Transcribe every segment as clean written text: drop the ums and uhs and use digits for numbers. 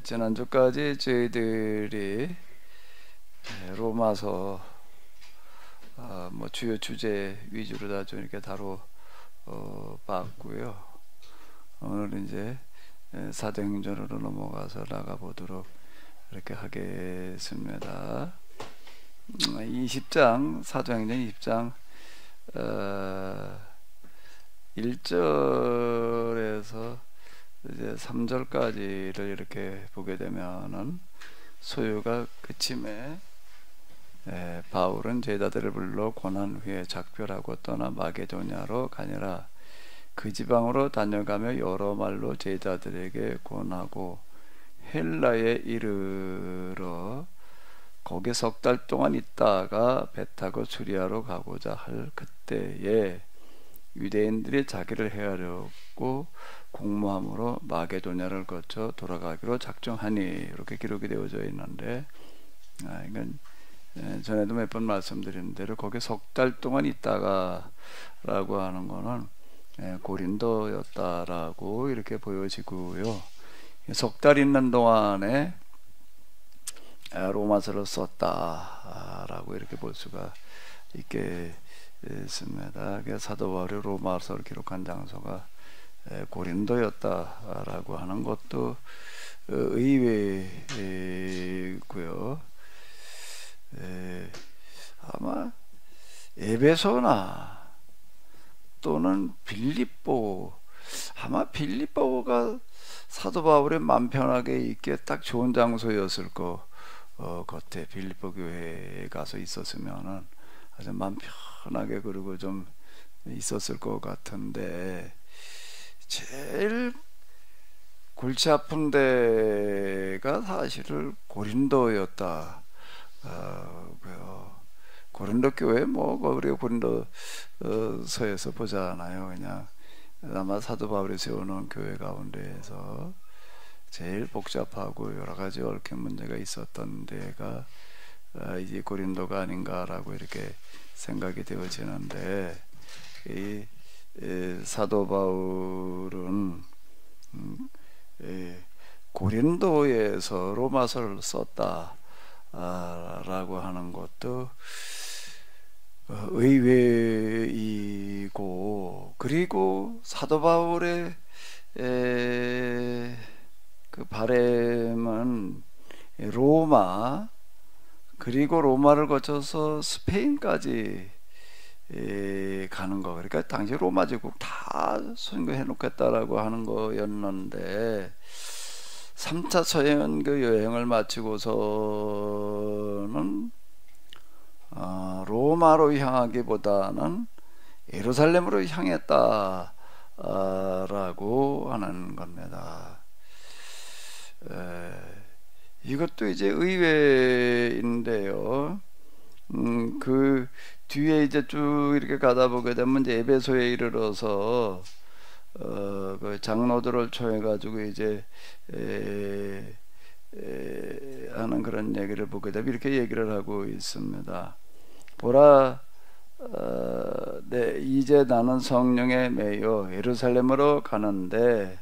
지난주까지 저희들이 로마서 뭐 주요 주제 위주로 다 좀 이렇게 봤고요. 오늘 이제 사도행전으로 넘어가서 나가보도록 이렇게 하겠습니다. 20장 사도행전 20장 1절에서 이제 3절까지를 이렇게 보게 되면은 소요가 그침에 바울은 제자들을 불러 고난 후에 작별하고 떠나 마게도냐로 가니라. 그 지방으로 다녀가며 여러 말로 제자들에게 권하고 헬라에 이르러 거기 석 달 동안 있다가 배 타고 수리아로 가고자 할 그때에 유대인들이 자기를 해하려고 공모함으로 마게도냐를 거쳐 돌아가기로 작정하니, 이렇게 기록이 되어져 있는데, 이건 전에도 몇 번 말씀드린 대로 거기 석 달 동안 있다가 라고 하는 거는 고린도였다라고 이렇게 보여지고요. 석 달 있는 동안에 로마서를 썼다라고 이렇게 볼 수가 있겠습니다. 사도 바울이 로마서를 기록한 장소가 고린도였다라고 하는 것도 의외고요. 아마 에베소나 또는 빌립보, 아마 빌립보가 사도 바울이 맘 편하게 있기에 딱 좋은 장소였을 것 같아. 빌립보 교회에 가서 있었으면은 아주 맘 편하게 그러고 좀 있었을 것 같은데, 제일 골치 아픈 데가 사실은 고린도였다. 고린도 교회 우리가 고린도서에서 보잖아요. 그냥 아마 사도 바울이 세우는 교회 가운데에서 제일 복잡하고 여러 가지 얽힌 문제가 있었던 데가 이제 고린도가 아닌가라고 이렇게 생각이 되어지는데, 이 사도 바울은 고린도에서 로마서를 썼다라고 하는 것도 의외이고, 그리고 사도 바울의 그 바램은 로마, 그리고 로마를 거쳐서 스페인까지 가는 거. 그러니까 당시 로마 제국 다 선거해 놓겠다라고 하는 거였는데, 3차 서연교 여행을 마치고서는 로마로 향하기보다는 예루살렘으로 향했다라고 하는 겁니다. 이것도 이제 의외인데요. 그 뒤에 이제 쭉 이렇게 가다 보게 되면 이제 에베소에 이르러서 그 장로들을 초해 가지고 이제 하는 그런 얘기를 보게 되면 이렇게 얘기를 하고 있습니다. 보라, 이제 나는 성령에 매여 예루살렘으로 가는데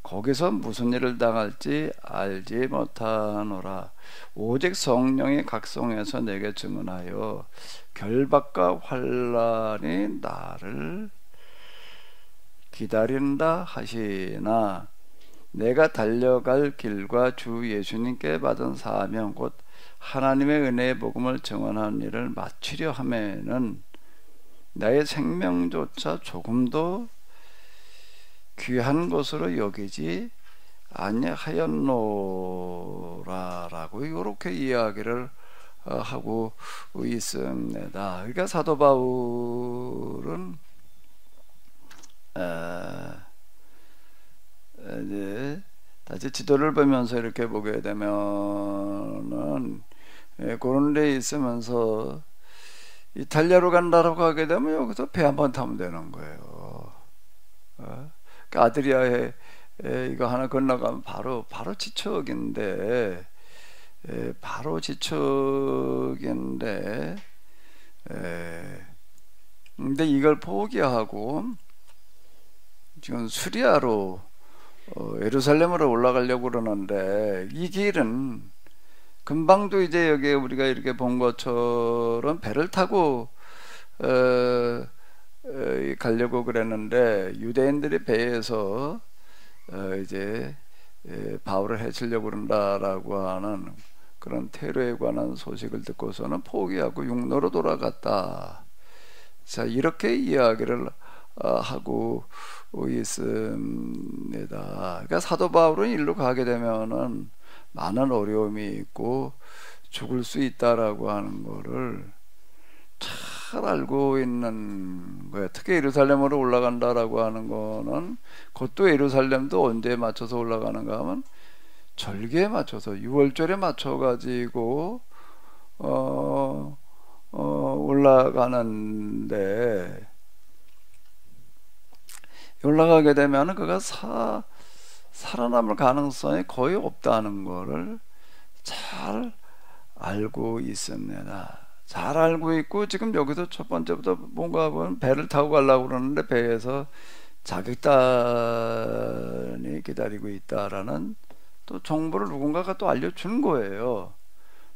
거기서 무슨 일을 당할지 알지 못하노라. 오직 성령이 각성해서 내게 증언하여 결박과 환난이 나를 기다린다 하시나, 내가 달려갈 길과 주 예수님께 받은 사명 곧 하나님의 은혜의 복음을 증언하는 일을 마치려 하면은 나의 생명조차 조금도 귀한 것으로 여기지 아니하였노라라고 이렇게 이야기를 하고 있습니다. 그러니까 사도 바울은 이제 다시 지도를 보면서 이렇게 보게 되면은 그런 데 있으면서 이탈리아로 간다라고 하게 되면 여기서 배 한 번 타면 되는 거예요. 그 아드리아에 이거 하나 건너가면 바로 지척인데, 근데 이걸 포기하고 지금 수리아로 예루살렘으로 올라가려고 그러는데 이 길은 금방도 이제 여기 우리가 이렇게 본 것처럼 배를 타고 어, 가려고 그랬는데 유대인들이 배에서 이제 바울을 해치려고 그런다라고 하는 그런 테러에 관한 소식을 듣고서는 포기하고 육로로 돌아갔다. 자, 이렇게 이야기를 하고 있습니다. 그러니까 사도 바울은 일로 가게 되면은 많은 어려움이 있고 죽을 수 있다라고 하는 거를 잘 알고 있는 거예요. 특히 예루살렘으로 올라간다라고 하는 거는, 그것도 예루살렘도 언제에 맞춰서 올라가는가 하면 절기에 맞춰서 유월절에 맞춰 가지고 올라가는데, 올라가게 되면 그가 살아남을 가능성이 거의 없다는 거를 잘 알고 있습니다. 잘 알고 있고, 지금 여기서 첫 번째부터 뭔가 보면 배를 타고 가려고 그러는데 배에서 자객단이 기다리고 있다라는 또 정보를 누군가가 또 알려주는 거예요.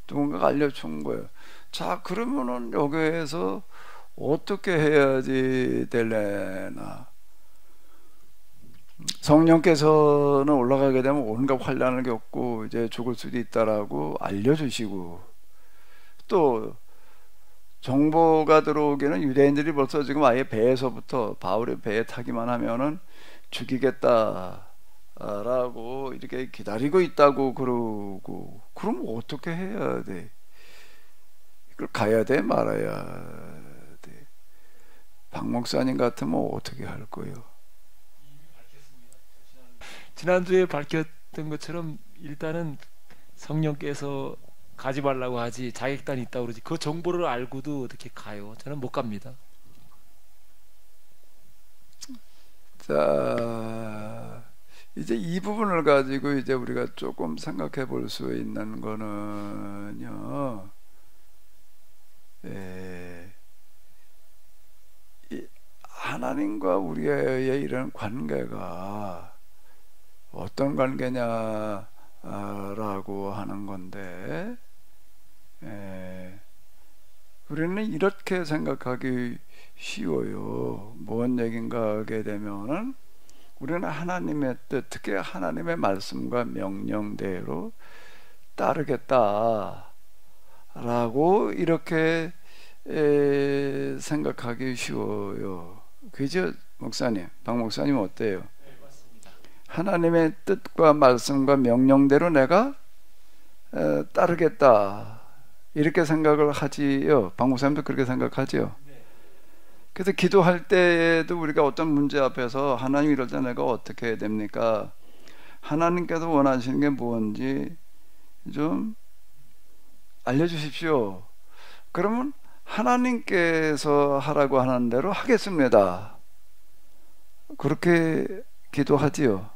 누군가가 알려준 거예요. 자, 그러면은 여기에서 어떻게 해야지 될래나. 성령께서는 올라가게 되면 온갖 환난을 겪고 이제 죽을 수도 있다라고 알려주시고, 또 정보가 들어오기는 유대인들이 벌써 지금 아예 배에서부터 바울의 배에 타기만 하면은 죽이겠다라고 이렇게 기다리고 있다고 그러고, 그럼 어떻게 해야 돼? 이걸 가야 돼, 말아야 돼? 박 목사님 같으면 어떻게 할 거예요? 지난주에 밝혔던 것처럼 일단은 성령께서 가지 말라고 하지 자객단이 있다고 그러지 그 정보를 알고도 어떻게 가요? 저는 못 갑니다. 자, 이제 이 부분을 가지고 이제 우리가 조금 생각해 볼 수 있는 거는요, 이 하나님과 우리의 이런 관계가 어떤 관계냐라고 하는 건데, 우리는 이렇게 생각하기 쉬워요. 뭔 얘긴가 하게 되면은 우리는 하나님의 뜻, 특히 하나님의 말씀과 명령대로 따르겠다라고 이렇게 생각하기 쉬워요. 그죠, 목사님? 박 목사님 어때요? 하나님의 뜻과 말씀과 명령대로 내가 따르겠다, 이렇게 생각을 하지요. 박 목사님도 그렇게 생각하지요. 그래서 기도할 때에도 우리가 어떤 문제 앞에서 하나님 이럴 때 내가 어떻게 해야 됩니까? 하나님께서 원하시는 게 뭔지 좀 알려주십시오. 그러면 하나님께서 하라고 하는 대로 하겠습니다. 그렇게 기도하지요.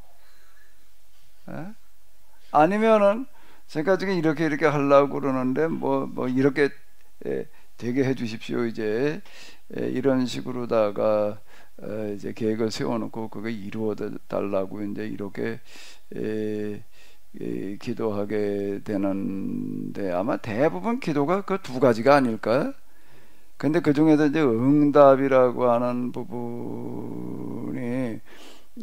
아니면은 제가 지금 이렇게 하려고 그러는데 뭐 이렇게 되게 해주십시오. 이제 이런 식으로다가 이제 계획을 세워놓고 그거 이루어 달라고 이제 이렇게 기도하게 되는데, 아마 대부분 기도가 그 두 가지가 아닐까? 근데 그 중에서 이제 응답이라고 하는 부분이,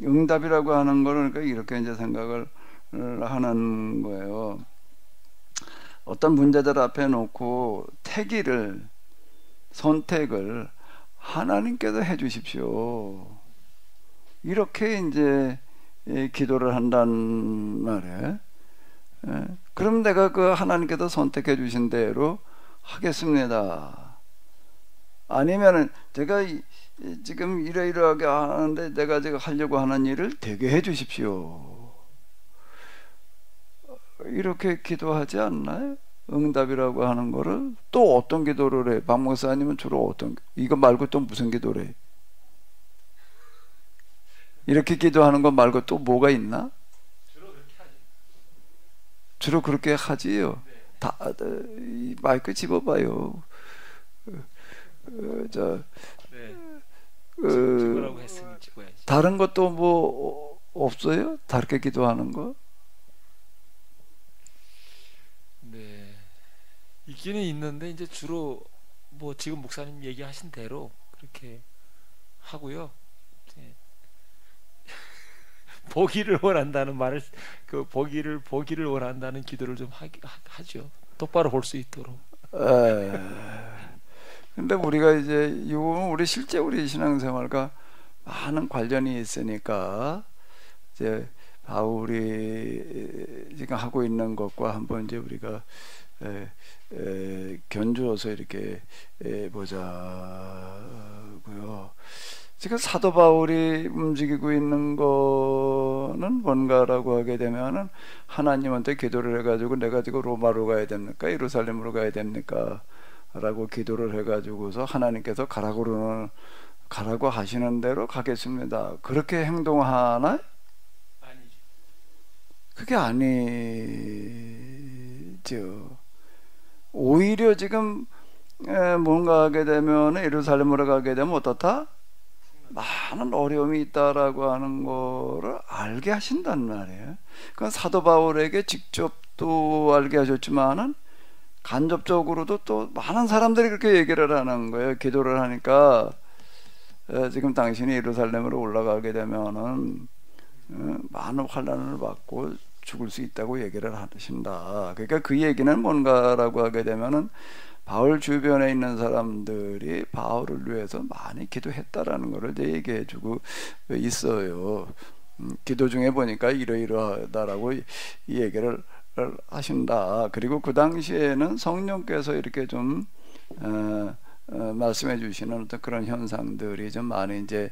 응답이라고 하는 거는 그러니까 이렇게 이제 생각을 하는 거예요. 어떤 문제들 앞에 놓고 선택을 하나님께서 해 주십시오, 이렇게 이제 기도를 한단 말이에요. 그럼 내가 그 하나님께서 선택해 주신 대로 하겠습니다. 아니면은 제가 지금 이러이러하게 하는데 내가 지금 하려고 하는 일을 되게 해 주십시오, 이렇게 기도하지 않나요? 응답이라고 하는 거를. 또 어떤 기도를 해? 박 목사님은 주로 이거 말고 또 무슨 기도를 해? 이렇게 기도하는 거 말고 또 뭐가 있나? 주로 그렇게 하지요. 다 마이크 집어봐요. 찍으라고 했으면 찍어야지. 다른 것도 뭐 없어요? 다르게 기도하는 거? 네, 있기는 있는데 이제 주로 뭐 지금 목사님 얘기하신 대로 그렇게 하고요. 이제 보기를 원한다는 말을 그 보기를 원한다는 기도를 좀 하죠. 똑바로 볼 수 있도록. 에. 근데 우리가 이제 이거는 우리 실제 우리 신앙생활과 많은 관련이 있으니까 이제 바울이 지금 하고 있는 것과 한번 이제 우리가 견주어서 이렇게 보자고요. 지금 사도 바울이 움직이고 있는 거는 뭔가라고 하게 되면은 하나님한테 기도를 해가지고 내가 지금 로마로 가야 됩니까? 예루살렘으로 가야 됩니까? 라고 기도를 해가지고서 하나님께서 가라고 하시는 대로 가겠습니다. 그렇게 행동하나? 아니죠. 그게 아니죠. 오히려 지금 뭔가 하게 되면 예루살렘으로 가게 되면 어떻다? 많은 어려움이 있다라고 하는 거를 알게 하신단 말이에요. 그건 사도 바울에게 직접 또 알게 하셨지만은 간접적으로도 또 많은 사람들이 그렇게 얘기를 하는 거예요. 기도를 하니까 지금 당신이 예루살렘으로 올라가게 되면은 많은 환난을 받고 죽을 수 있다고 얘기를 하신다. 그러니까 그 얘기는 뭔가라고 하게 되면은 바울 주변에 있는 사람들이 바울을 위해서 많이 기도했다라는 것을 이제 얘기해주고 있어요. 기도 중에 보니까 이러이러하다라고 이 얘기를 하신다. 그리고 그 당시에는 성령께서 이렇게 좀 말씀해 주시는 어떤 그런 현상들이 좀 많이 이제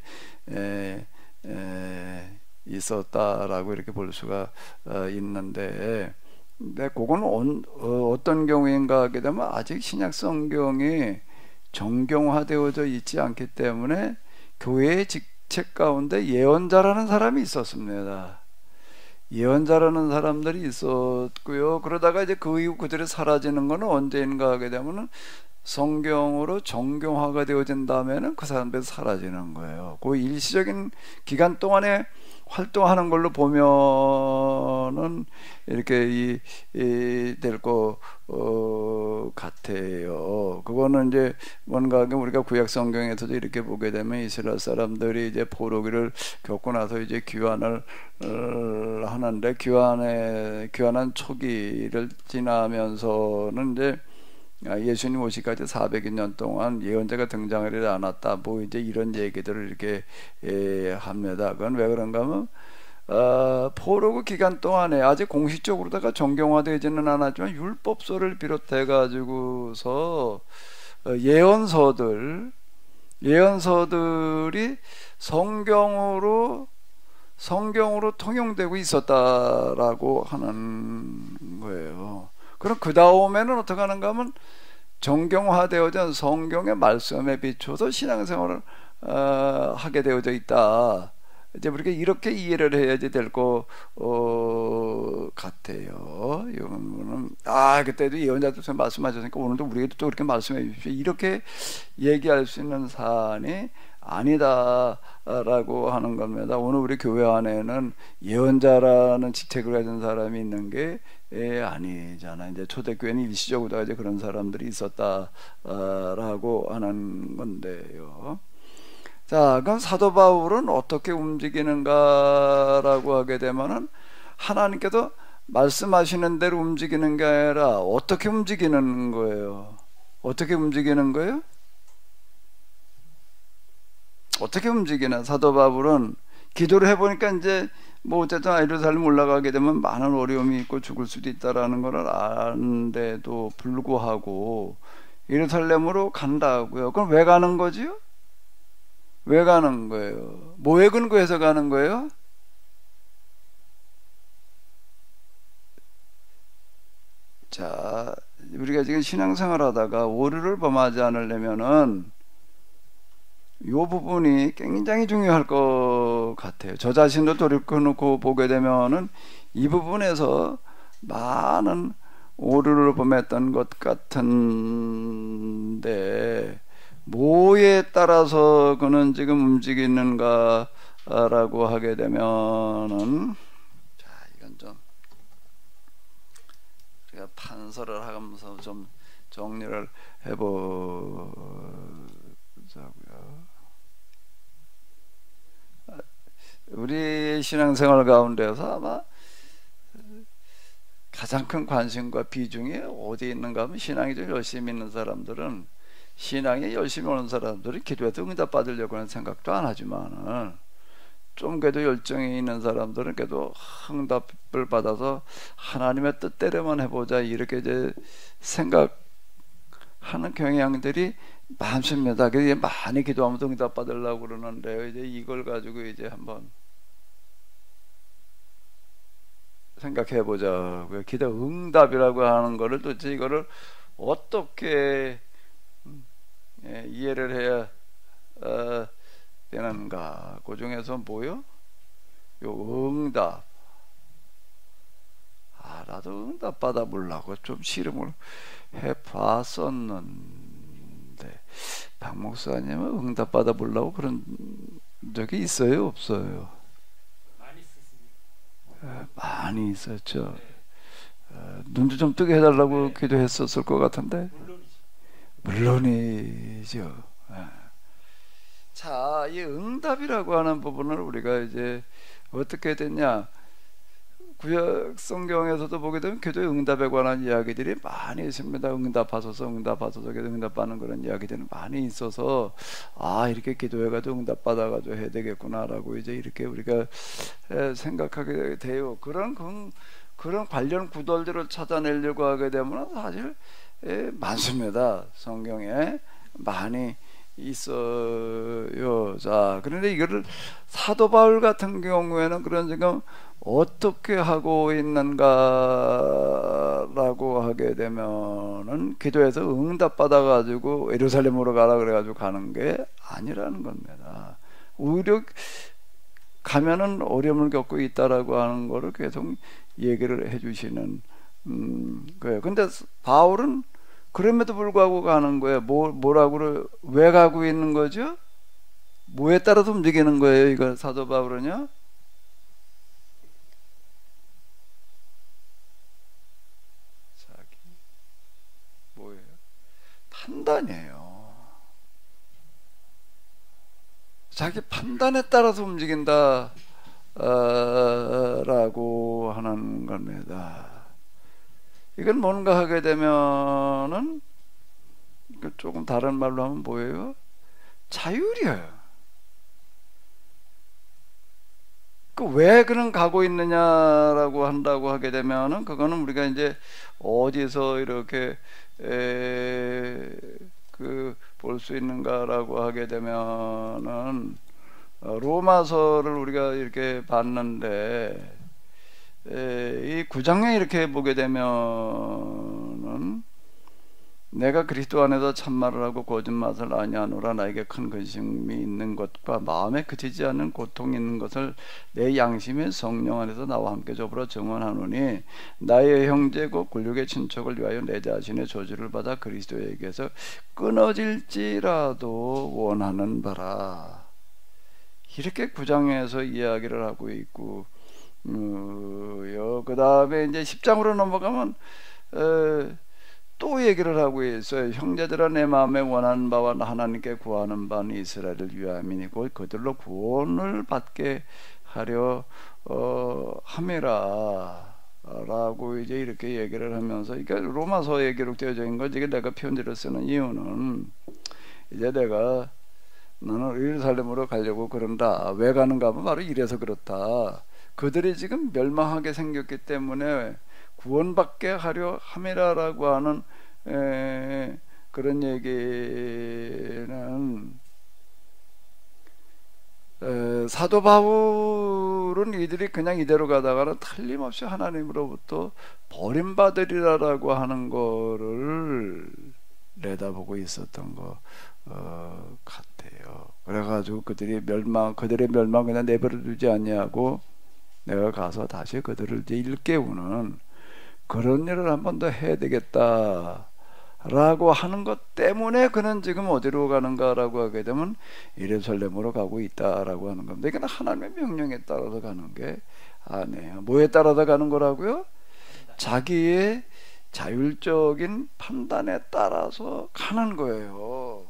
있었다라고 이렇게 볼 수가 있는데, 근데 그건 어떤 경우인가 하게 되면 아직 신약 성경이 정경화되어져 있지 않기 때문에 교회의 직책 가운데 예언자라는 사람이 있었습니다. 예언자라는 사람들이 있었고요. 그러다가 이제 그 이후 그들이 사라지는 것은 언제인가 하게 되면은 성경으로 정경화가 되어진 다음에는 그 사람들이 사라지는 거예요. 그 일시적인 기간 동안에 활동하는 걸로 보면은 이렇게 될 것 같아요. 그거는 이제 뭔가 우리가 구약 성경에서도 이렇게 보게 되면 이스라엘 사람들이 이제 포로기를 겪고 나서 이제 귀환을 하는데 귀환한 초기를 지나면서는 이제 예수님 오시기까지 400여 년 동안 예언자가 등장하지 않았다. 뭐 이제 이런 얘기들을 이렇게 합니다. 그건 왜 그런가 하면 포로기 기간 동안에 아직 공식적으로다가 정경화되지는 않았지만 율법서를 비롯해 가지고서 예언서들이 성경으로 통용되고 있었다라고 하는 거예요. 그럼 그 다음에는 어떻게 하는가 하면 정경화되어진 성경의 말씀에 비춰서 신앙생활을 하게 되어져 있다. 이제 우리가 이렇게 이해를 해야지 될 것 같아요. 이거는 그때도 예언자들 말씀하셨으니까 오늘도 우리에게 또 그렇게 말씀해 주십시오. 이렇게 얘기할 수 있는 사안이 아니다라고 하는 겁니다. 오늘 우리 교회 안에는 예언자라는 직책을 가진 사람이 있는 게 아니잖아. 이제 초대교회는 일시적으로 이제 그런 사람들이 있었다라고 하는 건데요. 자, 그럼 사도 바울은 어떻게 움직이는가라고 하게 되면은 하나님께서 말씀하시는 대로 움직이는 게 아니라 어떻게 움직이는 거예요? 어떻게 움직이는 거예요? 어떻게 움직이나? 사도 바울은 기도를 해보니까 이제 뭐 어쨌든 예루살렘 올라가게 되면 많은 어려움이 있고 죽을 수도 있다라는 걸 아는데도 불구하고 예루살렘으로 간다고요. 그럼 왜 가는 거지요? 왜 가는 거예요? 뭐에 근거해서 가는 거예요? 자, 우리가 지금 신앙생활 하다가 오류를 범하지 않으려면은 이 부분이 굉장히 중요할 것 같아요. 저 자신도 돌이켜놓고 보게 되면은 이 부분에서 많은 오류를 범했던 것 같은데 뭐에 따라서 그는 지금 움직이는가라고 하게 되면은, 자, 이건 좀 우리가 판서를 하면서 좀 정리를 해보자고요. 우리 신앙생활 가운데서 아마 가장 큰 관심과 비중이 어디에 있는가 하면, 신앙이 좀 열심히 있는 사람들은, 신앙에 열심히 오는 사람들은 기도해도 응답 받으려고 하는 생각도 안 하지만은, 좀 그래도 열정이 있는 사람들은 그래도 응답을 받아서 하나님의 뜻대로만 해보자, 이렇게 이제 생각하는 경향들이 많습니다. 그래서 많이 기도하면서 응답 받으려고 그러는데요. 이제 이걸 가지고 이제 한번 생각해 보자고요. 기도 응답이라고 하는 거를 도대체 이거를 어떻게 이해를 해야 되는가? 그 중에서 뭐요? 요 응답. 나도 응답 받아보려고 좀 실험을 해봤었는데, 박 목사님은 응답 받아보려고 그런 적이 있어요, 없어요? 많이 있었죠. 눈도 좀 뜨게 해달라고 기도했었을 것 같은데. 물론이죠. 자, 이 응답이라고 하는 부분을 우리가 이제 어떻게 됐냐? 구약 성경에서도 보게 되면 기도의 응답에 관한 이야기들이 많이 있습니다. 응답하소서, 응답하소서, 응답받는 그런 이야기들이 많이 있어서, 이렇게 기도해가지고 응답받아가지고 해야 되겠구나라고 이제 이렇게 우리가 생각하게 돼요. 그런 관련 구절들을 찾아내려고 하게 되면 사실 많습니다. 성경에 많이 있어요. 자, 그런데 이거를 사도 바울 같은 경우에는 그런 지금 어떻게 하고 있는가라고 하게 되면은, 기도해서 응답 받아가지고 예루살렘으로 가라 그래가지고 가는 게 아니라는 겁니다. 오히려 가면은 어려움을 겪고 있다라고 하는 거를 계속 얘기를 해주시는 거예요. 근데 바울은 그럼에도 불구하고 가는 거예요. 왜 가고 있는 거죠? 뭐에 따라서 움직이는 거예요, 이거 사도 바울은요? 뭐예요? 판단이에요. 자기 판단에 따라서 움직인다 라고 하는 겁니다. 이건 뭔가 하게 되면은 조금 다른 말로 하면 뭐예요? 자율이에요. 왜 그는 가고 있느냐라고 한다고 하게 되면은, 그거는 우리가 이제 어디서 이렇게 볼 수 있는가라고 하게 되면은, 로마서를 우리가 이렇게 봤는데, 이 9장에 이렇게 보게 되면은, 내가 그리스도 안에서 참말을 하고 거짓말을 아니하노라. 나에게 큰 근심이 있는 것과 마음에 그치지 않는 고통이 있는 것을 내 양심의 성령 안에서 나와 함께 더불어 증언하노니, 나의 형제고 굴욕의 친척을 위하여 내 자신의 저주를 받아 그리스도에게서 끊어질지라도 원하는 바라. 이렇게 9장에서 이야기를 하고 있고, 그 다음에 이제 10장으로 넘어가면 또 얘기를 하고 있어요. 형제들아, 내 마음에 원하는 바와 하나님께 구하는 바는 이스라엘을 위함이니고 그들로 구원을 받게 하려 함이라 라고 이제 이렇게 얘기를 하면서, 이게 로마서에 기록되어져 있는 걸 지금 내가 편지를 쓰는 이유는, 이제 너는 예루살렘으로 가려고 그런다. 왜 가는가 하면 바로 이래서 그렇다. 그들이 지금 멸망하게 생겼기 때문에 구원받게 하려 함이라라고 하는 그런 얘기는, 사도 바울은 이들이 그냥 이대로 가다가는 틀림없이 하나님으로부터 버림받으리라라고 하는 거를 내다보고 있었던 것 같아요. 그래가지고 그들의 멸망 그냥 내버려 두지 아니하고 내가 가서 다시 그들을 이제 일깨우는 그런 일을 한 번 더 해야 되겠다 라고 하는 것 때문에 그는 지금 어디로 가는가라고 하게 되면 예루살렘으로 가고 있다라고 하는 겁니다. 이게 하나님의 명령에 따라서 가는 게 아니에요. 뭐에 따라서 가는 거라고요? 자기의 자율적인 판단에 따라서 가는 거예요.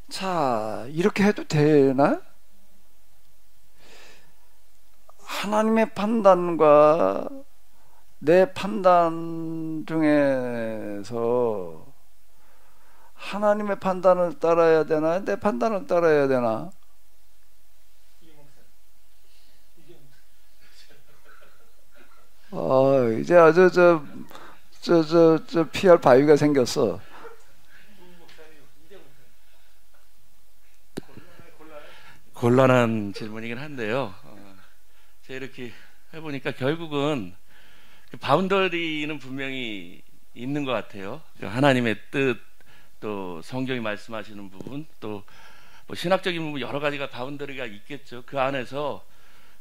자, 이렇게 해도 되나? 하나님의 판단과 내 판단 중에서 하나님의 판단을 따라야 되나? 내 판단을 따라야 되나? 이제 아주 피할 바위가 생겼어. 곤란한 질문이긴 한데요. 제가 이렇게 해보니까 결국은 바운더리는 분명히 있는 것 같아요. 하나님의 뜻, 또 성경이 말씀하시는 부분, 또 뭐 신학적인 부분 여러 가지가 바운더리가 있겠죠. 그 안에서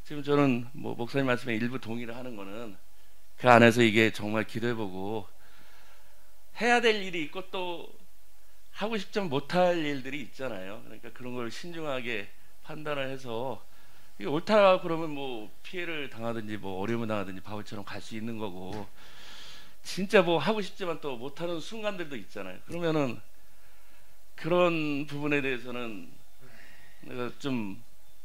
지금 저는 뭐 목사님 말씀에 일부 동의를 하는 거는 그 안에서 이게 정말 기도해보고 해야 될 일이 있고 또 하고 싶지만 못할 일들이 있잖아요. 그러니까 그런 걸 신중하게 판단을 해서 이게 옳다 그러면 뭐 피해를 당하든지 뭐 어려움을 당하든지 바울처럼 갈 수 있는 거고, 진짜 뭐 하고 싶지만 또 못하는 순간들도 있잖아요. 그러면은 그런 부분에 대해서는 내가 좀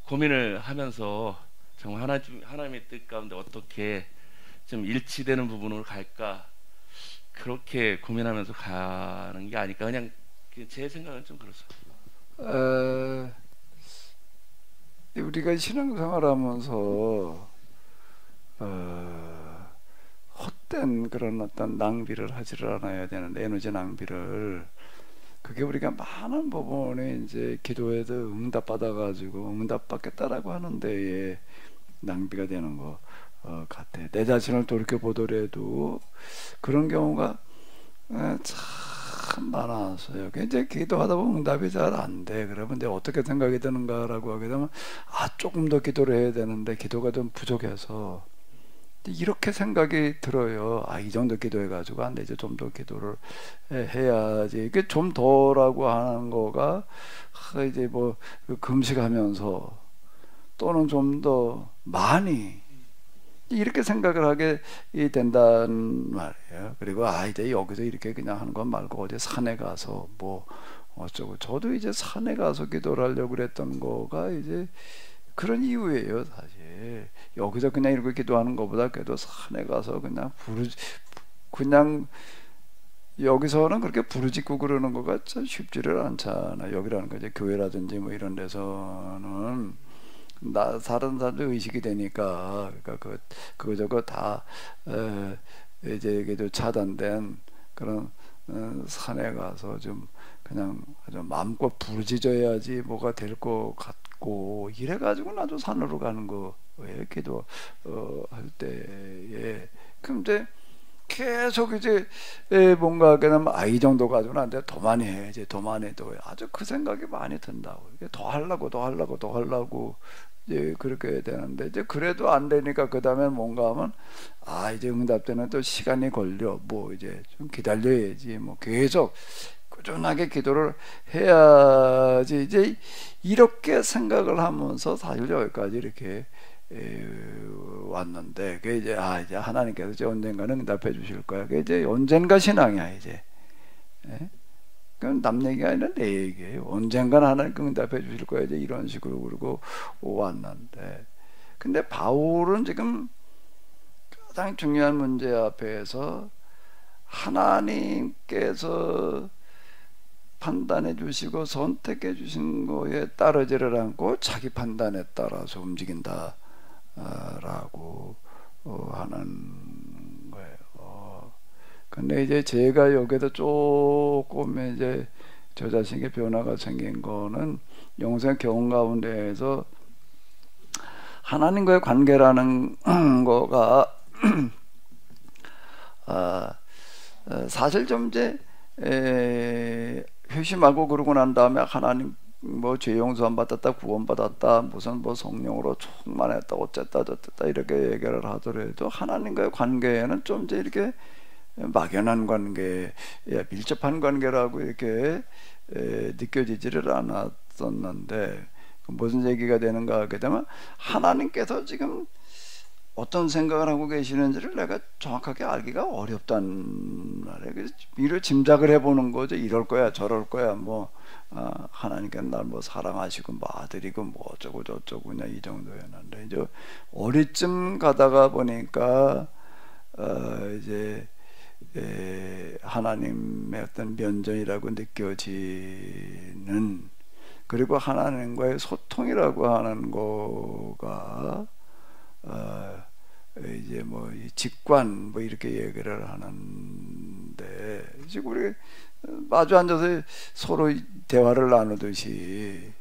고민을 하면서 정말 하나님의 뜻 가운데 어떻게 좀 일치되는 부분으로 갈까, 그렇게 고민하면서 가는 게 아닐까. 그냥 제 생각은 좀 그렇습니다. 우리가 신앙생활하면서 헛된 그런 어떤 낭비를 하지를 않아야 되는데, 에너지 낭비를, 그게 우리가 많은 부분에 이제 기도에도 응답 받아가지고 응답 받겠다라고 하는데 낭비가 되는 것 같아. 내 자신을 돌이켜 보더라도 그런 경우가 참 많았어요. 이제 기도하다 보면 응답이 잘 안 돼. 그러면 내가 어떻게 생각이 드는가라고 하게 되면 조금 더 기도를 해야 되는데 기도가 좀 부족해서 이렇게 생각이 들어요. 이 정도 기도해가지고 안 되지. 좀 더 기도를 해야지. 이게 좀 더라고 하는 거가 이제 뭐 금식하면서 또는 좀 더 많이 이렇게 생각을 하게 된다는 말이에요. 그리고 이제 여기서 이렇게 그냥 하는 건 말고 어디 산에 가서 뭐 어쩌고. 저도 이제 산에 가서 기도를 하려고 그랬던 거가 이제 그런 이유예요. 사실 여기서 그냥 이렇게 기도하는 것보다 그래도 산에 가서 그냥 여기서는 그렇게 부르짖고 그러는 거가 참 쉽지를 않잖아. 여기라는 거 이제 교회라든지 뭐 이런 데서는 다른 사람들 의식이 되니까, 그러니까 그거 다 이제 이게 차단된 그런 산에 가서 좀 그냥 아주 마음껏 부르짖어야지 뭐가 될 것 같고, 이래가지고 나도 산으로 가는 거예요. 기도 할 때에. 그럼 이제 계속 이제 뭔가 그냥 이 정도 가지고는 안 돼. 더 많이 해. 이제 더 많이 해도 아주 그 생각이 많이 든다고. 더 하려고 이제 그렇게 되는데, 이제 그래도 안 되니까 그 다음에 뭔가 하면 이제 응답되는 또 시간이 걸려. 뭐 이제 좀 기다려야지. 뭐 계속 꾸준하게 기도를 해야지. 이제 이렇게 생각을 하면서 사실 여기까지 이렇게 왔는데, 그게 이제 이제 하나님께서 이제 언젠가는 응답해 주실 거야. 그게 이제 언젠가 신앙이야 이제. 그건 남 얘기가 아니라 내 얘기예요. 언젠가는 하나님 응답해 주실 거야. 이제 이런 식으로 그러고 왔는데, 근데 바울은 지금 가장 중요한 문제 앞에서 하나님께서 판단해 주시고 선택해 주신 거에 따르지를 않고 자기 판단에 따라서 움직인다 라고 하는 거예요. 근데 이제 제가 여기서 조금 이제 저 자신에게 변화가 생긴 거는 영생 경험 가운데에서 하나님과의 관계라는 거가 사실 좀 이제 회심하고 그러고 난 다음에 하나님 뭐 죄 용서함 받았다, 구원 받았다, 무슨 뭐 성령으로 충만했다, 어쨌다 저쨌다 이렇게 얘기를 하더라도 하나님과의 관계에는 좀 이제 이렇게 막연한 관계, 밀접한 관계라고 이렇게 느껴지지를 않았었는데, 무슨 얘기가 되는가 하게 되면 하나님께서 지금 어떤 생각을 하고 계시는지를 내가 정확하게 알기가 어렵단 말이에요. 그래서 이를 짐작을 해보는 거죠. 이럴 거야 저럴 거야 뭐 하나님께서 날 뭐 사랑하시고 뭐 아들이고 뭐 어쩌고 저쩌고 그냥 이 정도였는데, 이제 어리쯤 가다가 보니까 이제 하나님의 어떤 면전이라고 느껴지는, 그리고 하나님과의 소통이라고 하는 거가 이제 뭐 직관 뭐 이렇게 얘기를 하는데, 지금 우리 마주 앉아서 서로 대화를 나누듯이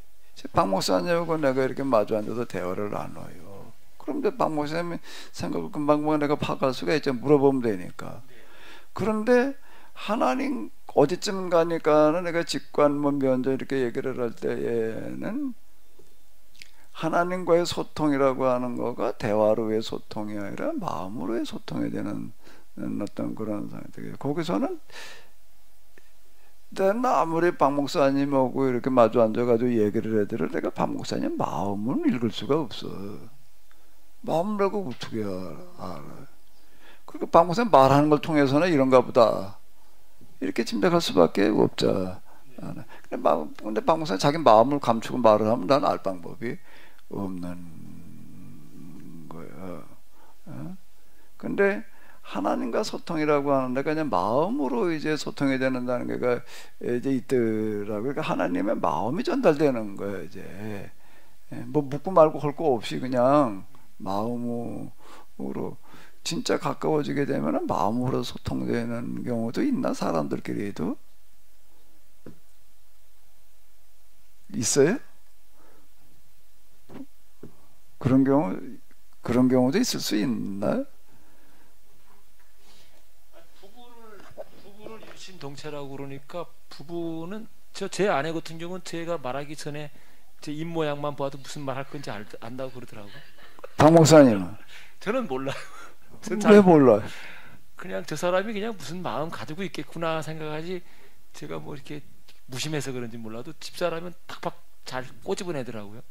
박 목사님하고 내가 이렇게 마주 앉아서 대화를 나눠요. 그럼 이제 박 목사님 생각을 금방 내가 파악할 수가 있죠. 물어보면 되니까. 그런데 하나님 어디쯤 가니까는 내가 직관 뭐 면전 이렇게 얘기를 할 때에는 하나님과의 소통이라고 하는 거가 대화로의 소통이 아니라 마음으로의 소통이 되는 어떤 그런 상태. 거기서는 내가 아무리 박 목사님하고 이렇게 마주 앉아가지고 얘기를 해도 내가 박 목사님 마음을 읽을 수가 없어. 마음이라고 어떻게 알아? 그리고 박 목사님 말하는 걸 통해서는 이런가 보다 이렇게 짐작할 수밖에 없잖아. 근데 박 목사님 자기 마음을 감추고 말을 하면 난 알 방법이 없는 거예요. 근데 하나님과 소통이라고 하는데 그냥 마음으로 이제 소통이 되는다는 게가 이제 있더라고요. 그러니까 하나님의 마음이 전달되는 거예요. 이제 뭐 묻고 말고 할 거 없이 그냥 마음으로 진짜 가까워지게 되면 마음으로 소통되는 경우도 있나? 사람들끼리도 있어요? 그런 경우도 있을 수 있나? 부부를 일심동체라고 그러니까, 부부는 제 아내 같은 경우는 제가 말하기 전에 제 입 모양만 봐도 무슨 말 할 건지 안다고 그러더라고요. 박 목사님은? 저는 몰라요. 왜 몰라요? 그냥 저 사람이 그냥 무슨 마음 가지고 있겠구나 생각하지, 제가 뭐 이렇게 무심해서 그런지 몰라도 집사람은 탁팍 잘 꼬집어내더라고요.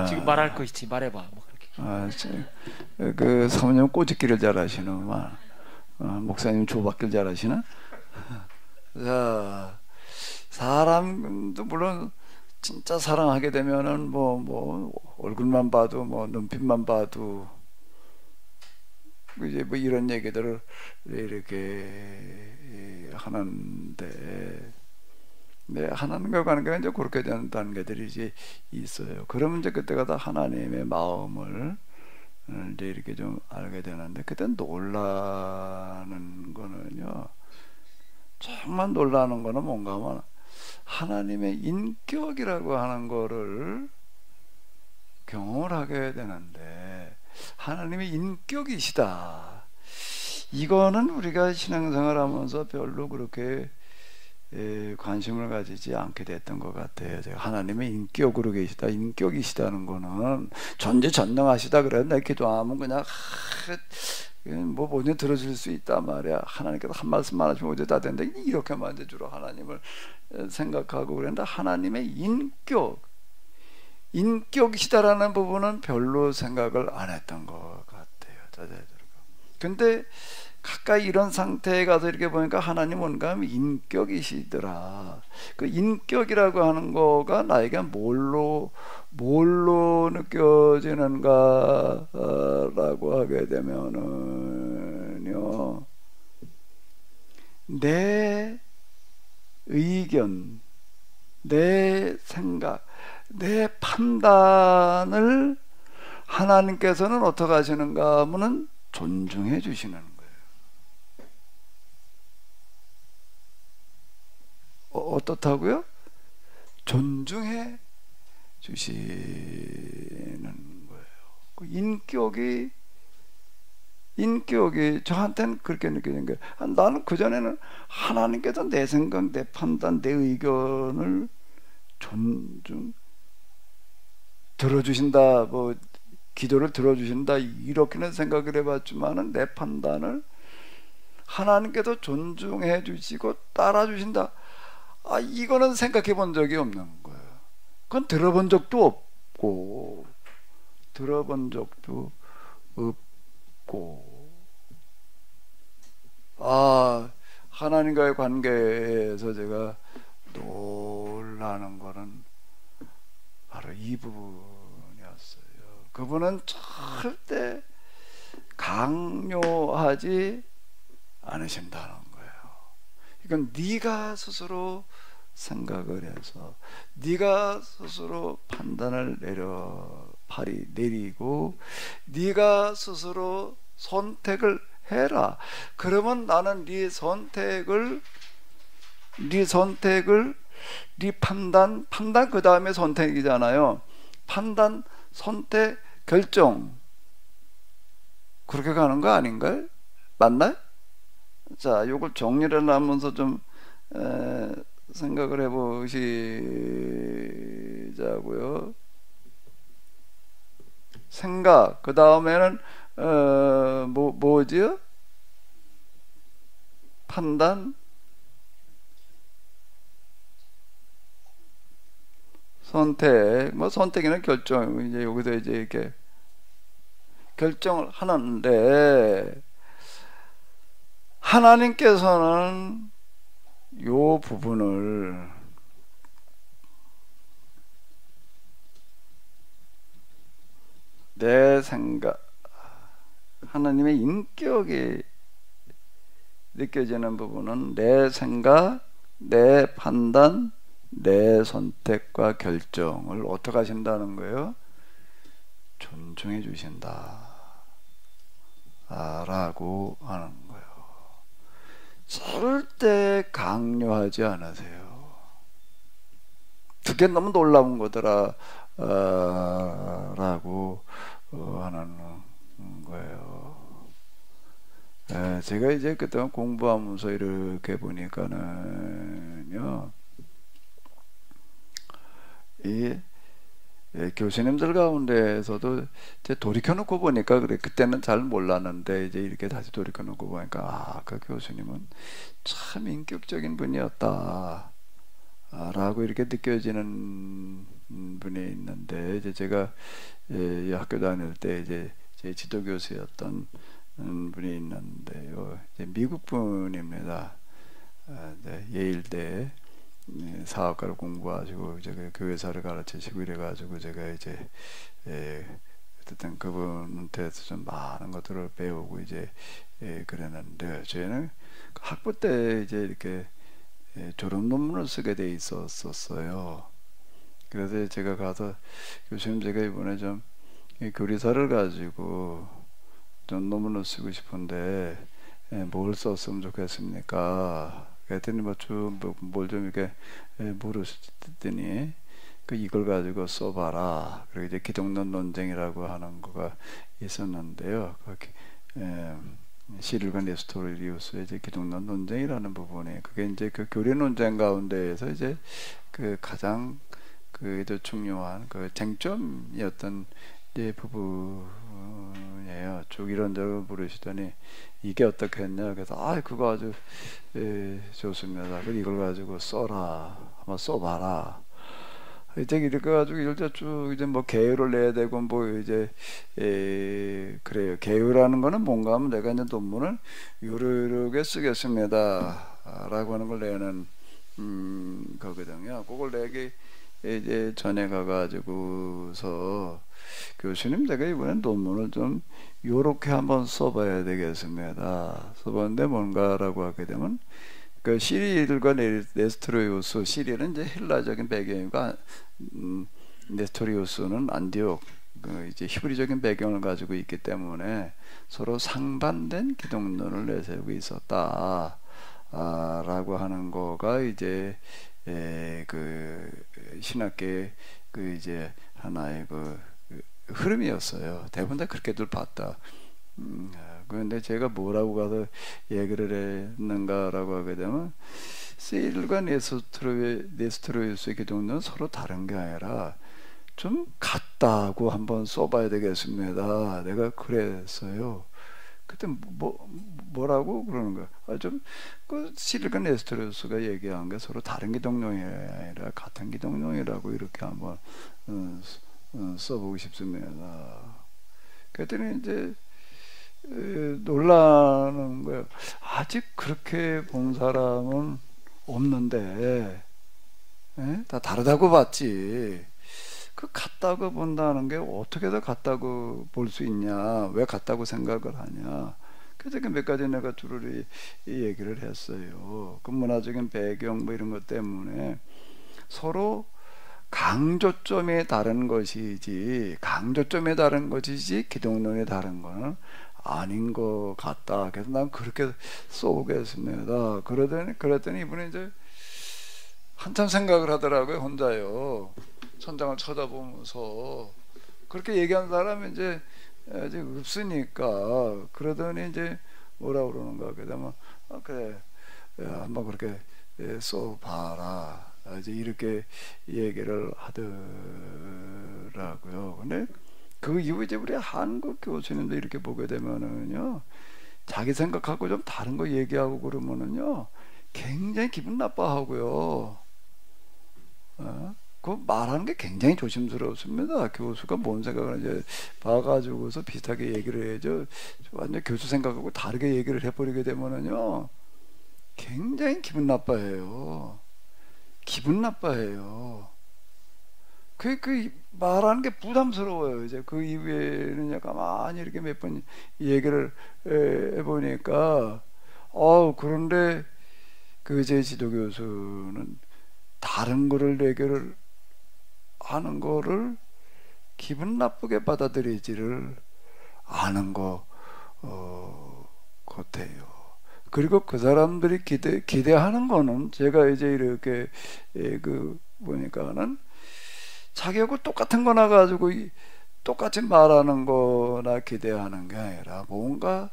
지금 말할 거 있지 말해봐 뭐 그렇게. 그 사모님 꼬집기를 잘하시는구만. 목사님 조박기를 잘하시나? 자, 사람도 물론 진짜 사랑하게 되면은 뭐 얼굴만 봐도 뭐 눈빛만 봐도 이제 뭐 이런 얘기들을 이렇게 하는데, 네, 하나님과 관계가 이제 그렇게 되는 단계들이 이제 있어요. 그러면 이제 그때가 다 하나님의 마음을 이제 이렇게 좀 알게 되는데, 그때 놀라는 거는요, 정말 놀라는 거는 뭔가 하면 하나님의 인격이라고 하는 거를 경험을 하게 되는데, 하나님의 인격이시다. 이거는 우리가 신앙생활 하면서 별로 그렇게 관심을 가지지 않게 됐던 것 같아요. 제가 하나님의 인격으로 계시다, 인격이시다는 거는 전지전능하시다 그래. 내 기도하면 그냥 뭐 뭐든 들어줄 수 있단 말이야. 하나님께서 한 말씀만 하시면 어제 다 된다. 이렇게만 이제 주로 하나님을 생각하고 그랬는데, 하나님의 인격이시다라는 부분은 별로 생각을 안 했던 것 같아요. 근데 가까이 이런 상태에 가서 이렇게 보니까 하나님 뭔가 하면 인격이시더라. 그 인격이라고 하는 거가 나에게 뭘로 느껴지는가 라고 하게 되면은요, 내 의견, 내 생각, 내 판단을 하나님께서는 어떻게 하시는가 하면은 존중해 주시는 거예요. 어떻다고요? 존중해 주시는 거예요. 그 인격이 저한테는 그렇게 느껴지는 거예요. 나는 그전에는 하나님께서 내 생각, 내 판단, 내 의견을 존중 들어주신다, 뭐 기도를 들어주신다, 이렇게는 생각을 해봤지만은 내 판단을 하나님께도 존중해 주시고 따라 주신다. 이거는 생각해 본 적이 없는 거예요. 그건 들어본 적도 없고 하나님과의 관계에서 제가 놀라는 거는 바로 이 부분이었어요. 그분은 절대 강요하지 않으신다는 거예요. 이건 네가 스스로 생각을 해서 네가 스스로 판단을 내리고 네가 스스로 선택을 해라. 그러면 나는 네 판단 그 다음에 선택이잖아요. 판단, 선택, 결정, 그렇게 가는 거 아닌가요? 맞나요? 자, 요걸 정리를 하면서 좀 생각을 해보시자고요. 생각, 그 다음에는 뭐지요? 판단, 선택, 선택이나 결정, 이제 여기서 이제 이렇게 결정을 하는데, 하나님께서는 요 부분을 내 생각, 하나님의 인격이 느껴지는 부분은 내 생각, 내 판단, 내 선택과 결정을 어떻게 하신다는 거예요? 존중해 주신다 라고 하는 거예요. 절대 강요하지 않으세요. 그게 너무 놀라운 거더라 라고 하는 거예요. 제가 이제 그동안 공부하면서 이렇게 보니까는요, 교수님들 가운데에서도 이제 돌이켜놓고 보니까 그때는 잘 몰랐는데 이제 이렇게 다시 돌이켜놓고 보니까 그 교수님은 참 인격적인 분이었다 라고 이렇게 느껴지는 분이 있는데, 이제 제가 학교 다닐 때 이제 제 지도 교수였던 분이 있는데요, 이제 미국 분입니다. 예일대 사학과를 공부하시고 이제 교회사를 가르치시고 이래가지고 제가 이제 어쨌든 그분한테서 좀 많은 것들을 배우고 이제 그랬는데, 저희는 학부 때 이제 이렇게 졸업 논문을 쓰게 돼 있었어요. 그래서 제가 가서 교수님, 제가 이번에 좀 교리사를 가지고 좀 논문을 쓰고 싶은데 뭘 썼으면 좋겠습니까? 그랬더니 뭘 좀 이렇게 물으셨더니 이걸 가지고 써봐라. 그리고 이제 기독론 논쟁이라고 하는 거가 있었는데요. 시릴과 네스토리우스의 이제 기독론 논쟁이라는 부분이, 그게 이제 그 교리 논쟁 가운데에서 이제 그 가장 중요한 그 쟁점이었던 이제 부분이에요. 쭉 이런저런 물으시더니 이게 어떻게 했냐. 그래서 그거 아주 좋습니다. 이걸 가지고 써라. 한번 써봐라. 이제 이렇게 가지고 이제 쭉 이제 개요를 내야 되고 이제 그래요. 개요라는 거는 뭔가 하면 내가 이제 논문을 요렇게 쓰겠습니다 라고 하는 걸 내는 거거든요. 그걸 내기 이제 전에 가가지고서 교수님, 제가 이번엔 논문을 좀 요렇게 한번 써봐야 되겠습니다. 써봤는데 뭔가라고 하게 되면 그 시릴과 네스토리우스, 시릴은 이제 헬라적인 배경이고 네스토리우스는 안디옥, 이제 히브리적인 배경을 가지고 있기 때문에 서로 상반된 기독론을 내세우고 있었다 라고 하는 거가 이제 그 신학계의 이제 하나의 흐름이었어요. 대부분 다 그렇게들 봤다. 그런데 제가 뭐라고 가서 얘기를 했는가라고 하게 되면, 시릴과 네스토리우스의 기독론은 서로 다른 게 아니라 좀 같다고 한번 써봐야 되겠습니다. 내가 그랬어요. 그때 뭐라고 그러는 거야? 그 실리콘 에스토로스가 얘기한 게 서로 다른 기독론이 아니라 같은 기독론이라고 이렇게 한번 써보고 싶습니다. 그랬더니 이제 놀라는 거예요. 아직 그렇게 본 사람은 없는데, 다 다르다고 봤지. 그 같다고 본다는 게 어떻게 더 같다고 볼 수 있냐? 왜 같다고 생각을 하냐? 그래서 몇 가지 내가 두루리 얘기를 했어요. 그 문화적인 배경 뭐 이런 것 때문에 서로 강조점이 다른 것이지 기독론이 다른 거는 아닌 것 같다. 그래서 난 그렇게 써보겠습니다. 그랬더니 이분이 이제 한참 생각을 하더라고요. 혼자요. 천장을 쳐다보면서. 그렇게 얘기한 사람이 이제 아직 없으니까. 그러더니 이제 뭐라 그러는가. 그러면 그래, 한번 그렇게 써봐라. 이제 이렇게 얘기를 하더라고요. 근데 그 이후 이제 우리 한국 교수님도 이렇게 보게 되면은요, 자기 생각하고 좀 다른 거 얘기하고 그러면은요, 굉장히 기분 나빠하고요. 그 말하는 게 굉장히 조심스럽습니다. 교수가 뭔 생각을 이제 봐가지고서 비슷하게 얘기를 해야죠. 완전 교수 생각하고 다르게 얘기를 해버리게 되면은요, 굉장히 기분 나빠해요. 그 말하는 게 부담스러워요. 이제 그 이후에는 가만히 이렇게 몇 번 얘기를 해보니까, 그런데 그 제 지도 교수는 다른 거를 얘기를 하는 거를 기분 나쁘게 받아들이지를 않은 거 같아요. 그리고 그 사람들이 기대하는 거는 제가 이제 이렇게 보니까는 자기하고 똑같은 거나 가지고 똑같이 말하는 거나 기대하는 게 아니라 뭔가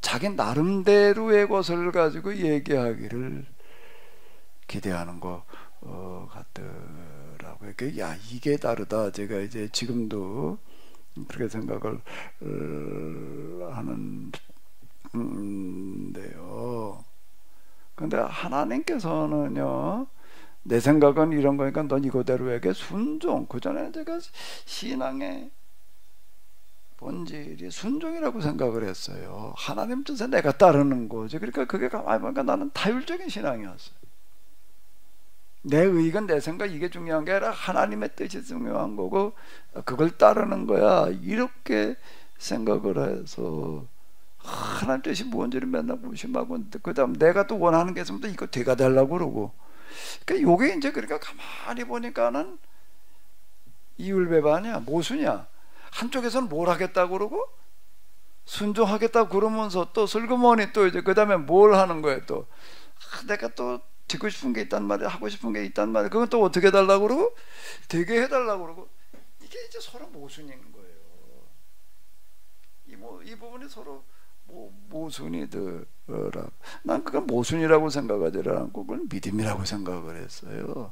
자기 나름대로의 것을 가지고 얘기하기를 기대하는 거 같더라고요. 야, 이게 다르다. 제가 이제 지금도 그렇게 생각을 하는데요. 근데 하나님께서는요, 내 생각은 이런 거니까 넌 이거대로에게 순종. 그 전에는 제가 신앙의 본질이 순종이라고 생각을 했어요. 하나님 뜻에 내가 따르는 거지. 그러니까 그게 가만히 보니까 나는 타율적인 신앙이었어요. 내 의견, 내 생각 이게 중요한 게 아니라 하나님의 뜻이 중요한 거고 그걸 따르는 거야. 이렇게 생각을 해서 하나님 뜻이 뭔지를 맨날 무심하고, 그 다음 내가 또 원하는 게 있으면 또 이거 돼가 달라고 그러고. 그러니까 요게 이제 그러니까 가만히 보니까는 이율배반이야, 모순이야. 한쪽에서는 뭘 하겠다고 그러고 순종하겠다고 그러면서 또 슬그머니 또 이제 그 다음에 뭘 하는 거예요. 또 내가 또 듣고 싶은 게 있단 말이야, 하고 싶은 게 있단 말이야. 그건 또 어떻게 해달라고 그러고 되게 해달라고 그러고. 이게 이제 서로 모순인 거예요. 이 부분이 서로 모순이더라. 난 그건 모순이라고 생각하지 않고 그건 믿음이라고 생각을 했어요.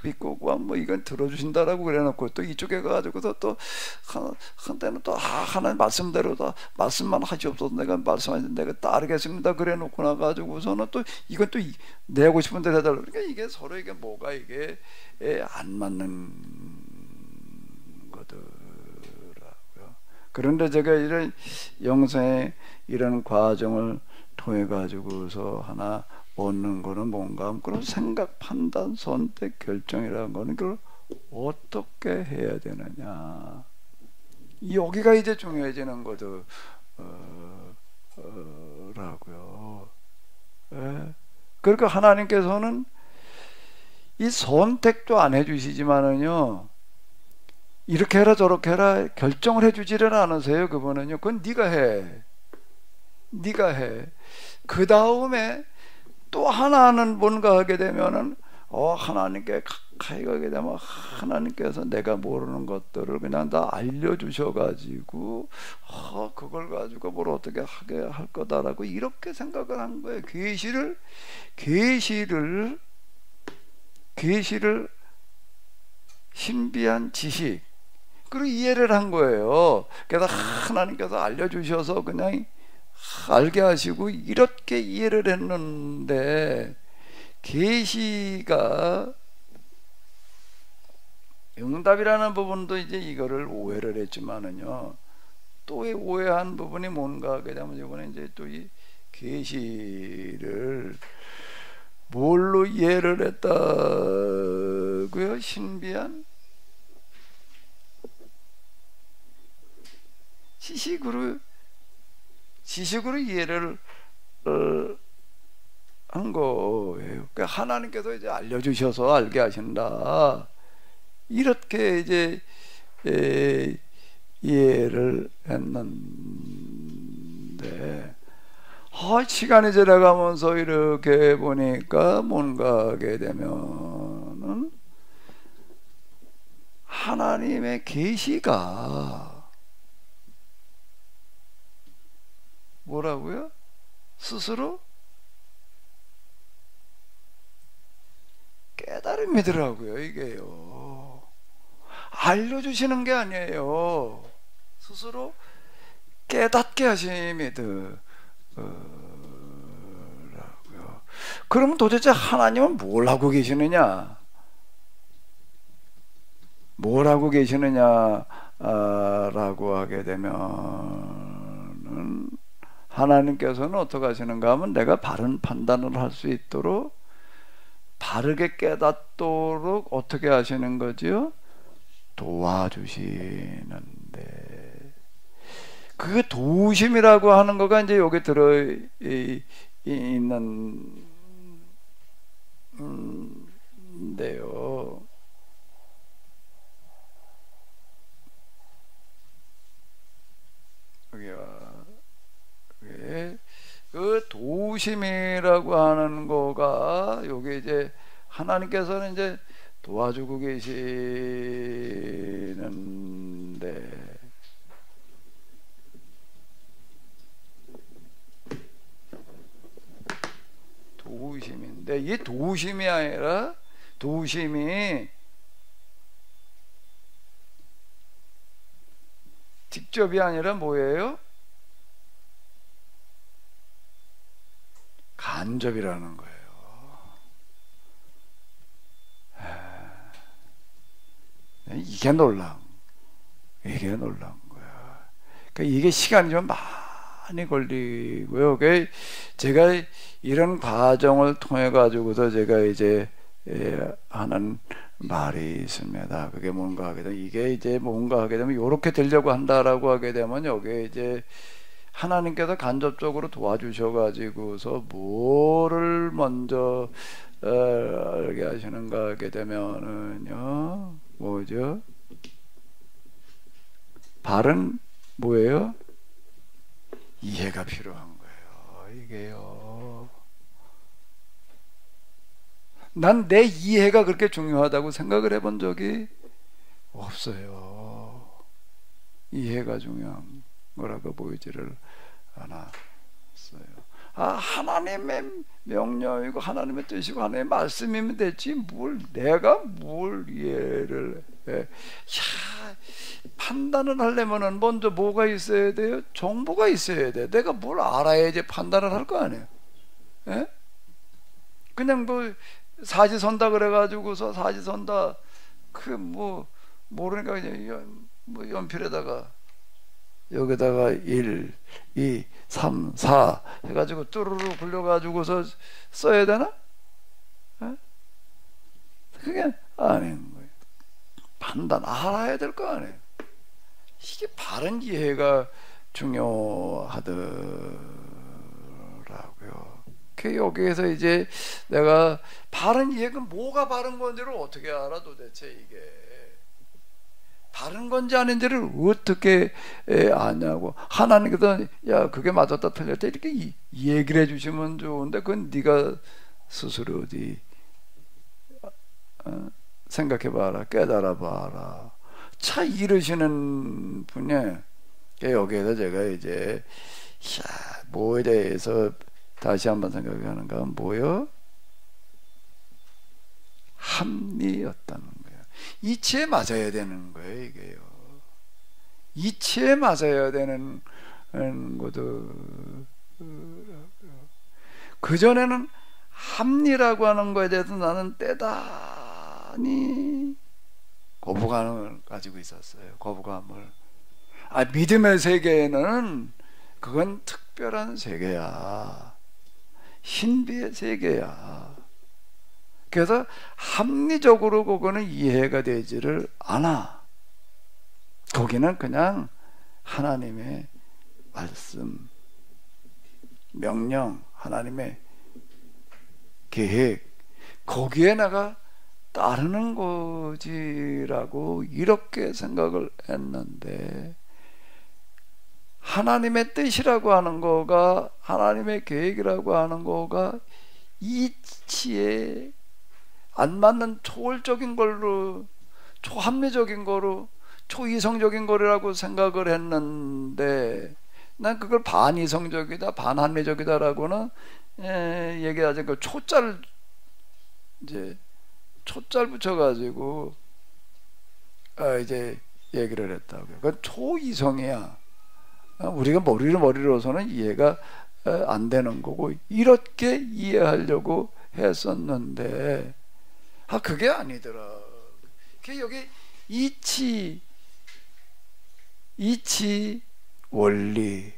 믿고 뭐 이건 들어주신다라고 그래놓고 또 이쪽에 가가지고서 또 한때는 또 하나님 말씀대로 다 말씀만 하시옵소서, 내가 말씀하신 내가 따르겠습니다 그래놓고 나가지고서는 또 이건 또 내고 싶은 대로 해달라고. 그러니까 이게 서로 이게 뭐가 이게 안 맞는 거더라고요. 그런데 제가 이런 영생의 이런 과정을 통해 가지고서 하나 얻는 거는 뭔가 그런 생각, 판단, 선택, 결정이라는 거는 그걸 어떻게 해야 되느냐, 여기가 이제 중요해지는 거더라고요. 그러니까 하나님께서는 이 선택도 안 해주시지만은요, 이렇게 해라 저렇게 해라 결정을 해주지를 않으세요. 그분은요, 그건 네가 해. 그 다음에 또 하나는 뭔가 하게 되면은 하나님께 가까이 가게 되면 하나님께서 내가 모르는 것들을 그냥 다 알려주셔가지고 그걸 가지고 뭘 어떻게 하게 할 거다라고 이렇게 생각을 한 거예요. 계시를 신비한 지식, 그리고 이해를 한 거예요. 그래서 하나님께서 알려주셔서 그냥 알게 하시고 이렇게 이해를 했는데, 계시가 응답이라는 부분도 이제 이거를 오해를 했지만은요, 또 오해한 부분이 뭔가 하게 되면 이번에 이제 또 이 계시를 뭘로 이해를 했다고요? 신비한 지식으로 이해를 한 거예요. 그러니까 하나님께서 이제 알려주셔서 알게 하신다, 이렇게 이제 이해를 했는데, 시간이 지나가면서 이렇게 보니까 뭔가 하게 되면은 하나님의 계시가 뭐라고요? 스스로 깨달음이더라고요. 이게요, 알려주시는 게 아니에요. 스스로 깨닫게 하심이더라고요. 그러면 도대체 하나님은 뭘 하고 계시느냐? 뭘 하고 계시느냐 라고 하게 되면은, 하나님께서는 어떻게 하시는가 하면, 내가 바른 판단을 할 수 있도록, 바르게 깨닫도록 어떻게 하시는 거지요? 도와주시는데, 그 도우심이라고 하는 거가 이제 여기 들어 있는데요. 그 도우심이라고 하는 거가, 여기 이제 하나님께서는 이제 도와주고 계시는데, 도우심인데, 이 도우심이 아니라, 도우심이 직접이 아니라 뭐예요? 간접이라는 거예요. 이게 놀라운 거야. 그러니까 이게 시간이 좀 많이 걸리고요. 제가 이런 과정을 통해 가지고서 제가 이제 하는 말이 있습니다. 그게 뭔가 하게 되면, 이게 이제 뭔가 하게 되면 이렇게 되려고 한다라고 하게 되면, 여기에 이제 하나님께서 간접적으로 도와주셔 가지고서 뭐를 먼저 알게 하시는가 하게 되면은요, 뭐죠? 바른 뭐예요? 이해가 필요한 거예요. 이게요, 난 내 이해가 그렇게 중요하다고 생각을 해본 적이 없어요. 이해가 중요한 거라고 보이지를 않았어요. 하나님의 명령이고 하나님의 뜻이고 하나님의 말씀이면 됐지, 내가 뭘 이해를 해. 판단을 하려면은 먼저 뭐가 있어야 돼요? 정보가 있어야 돼. 내가 뭘 알아야지 판단을 할 거 아니에요. 예? 그냥 뭐 사지선다 그래가지고서 사지선다 모르니까 그냥 연필에다가 여기다가 1, 2, 3, 4 해가지고 뚜루루 굴려가지고서 써야 되나? 에? 그게 아닌 거예요. 판단 알아야 될 거 아니에요. 이게 바른 이해가 중요하더라고요. 여기에서 이제 내가 바른 이해가 뭐가 바른 건지를 어떻게 알아 도대체, 이게 바른 건지 아닌지를 어떻게 아냐고. 하나님께서 야 그게 맞았다 틀렸다 이렇게 얘기를 해주시면 좋은데, 그건 네가 스스로 어디 생각해봐라, 깨달아봐라. 차 이르시는 분이에요. 여기에서 제가 이제 뭐에 대해서 다시 한번 생각하는가, 뭐요? 합리였다는 거예요. 이치에 맞아야 되는 거예요, 이게요. 이치에 맞아야 되는 것도 그전에는 합리라고 하는 거에 대해서 나는 대단히 거부감을 가지고 있었어요. 거부감을. 믿음의 세계에는 그건 특별한 세계야. 신비의 세계야. 그래서 합리적으로 그거는 이해가 되지를 않아. 거기는 그냥 하나님의 말씀, 명령, 하나님의 계획, 거기에 내가 따르는 거지라고 이렇게 생각을 했는데, 하나님의 뜻이라고 하는 거가, 하나님의 계획이라고 하는 거가 이치에 안 맞는 초월적인 걸로, 초합리적인 거로, 초이성적인 거라고 생각을 했는데, 난 그걸 반이성적이다, 반합리적이다라고는 얘기하지. 그 초자를 붙여가지고 이제 얘기를 했다고요. 그건 초이성이야. 우리가 머리로서는 이해가 안 되는 거고, 이렇게 이해하려고 했었는데, 그게 아니더라. 여기 이치, 원리,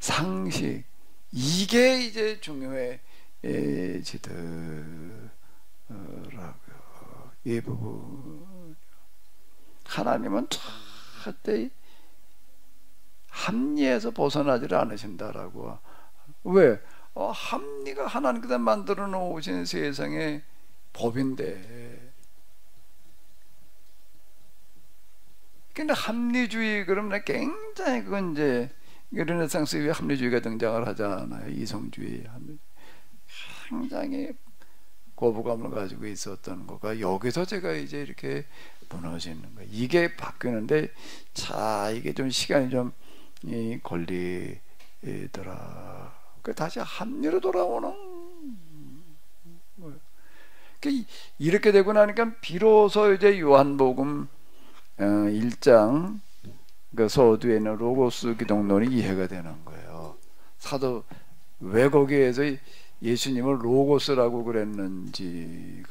상식, 이게 이제 중요해지더라고요. 이 부분. 하나님은 절대 합리에서 벗어나지를 않으신다라고. 왜? 합리가 하나님께서 만들어 놓으신 세상의 법인데. 근데 합리주의, 그러면 굉장히 그건 이제 르네상스에 합리주의가 등장을 하잖아요. 이성주의, 합리주의. 굉장히 거부감을 가지고 있었던 거가 여기서 제가 이제 이렇게 무너지는 거예요. 이게 바뀌는데, 이게 좀 시간이 좀 걸리더라. 다시 합리로 돌아오는 거예요. 이렇게 되고 나니까 비로소 이제 요한복음 1장 그 서두에 있는 로고스 기독론이 이해가 되는 거예요. 사도 왜 거기에서 예수님을 로고스라고 그랬는지가,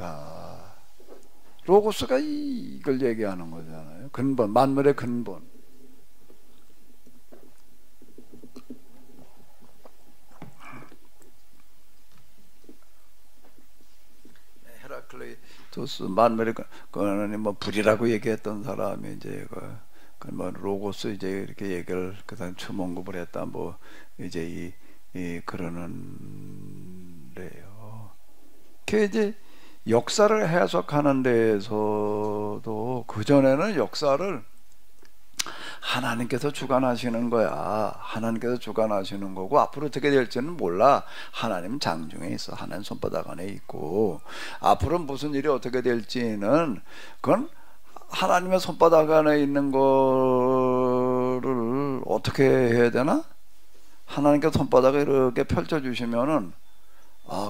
로고스가 이걸 얘기하는 거잖아요. 근본, 만물의 근본. 헤라클레이토스, 만물의 그거는 뭐 불이라고 얘기했던 사람이 이제 뭐 로고스 이제 이렇게 얘기를 그다음 추mon급을 했다, 뭐 이제 그러는데요. 그 이제 역사를 해석하는 데에서도 그 전에는 역사를 하나님께서 주관하시는 거야. 하나님께서 주관하시는 거고, 앞으로 어떻게 될지는 몰라. 하나님 장중에 있어. 하나님 손바닥 안에 있고, 앞으로 무슨 일이 어떻게 될지는 그건 하나님의 손바닥 안에 있는 거를 어떻게 해야 되나? 하나님께서 손바닥을 이렇게 펼쳐주시면은,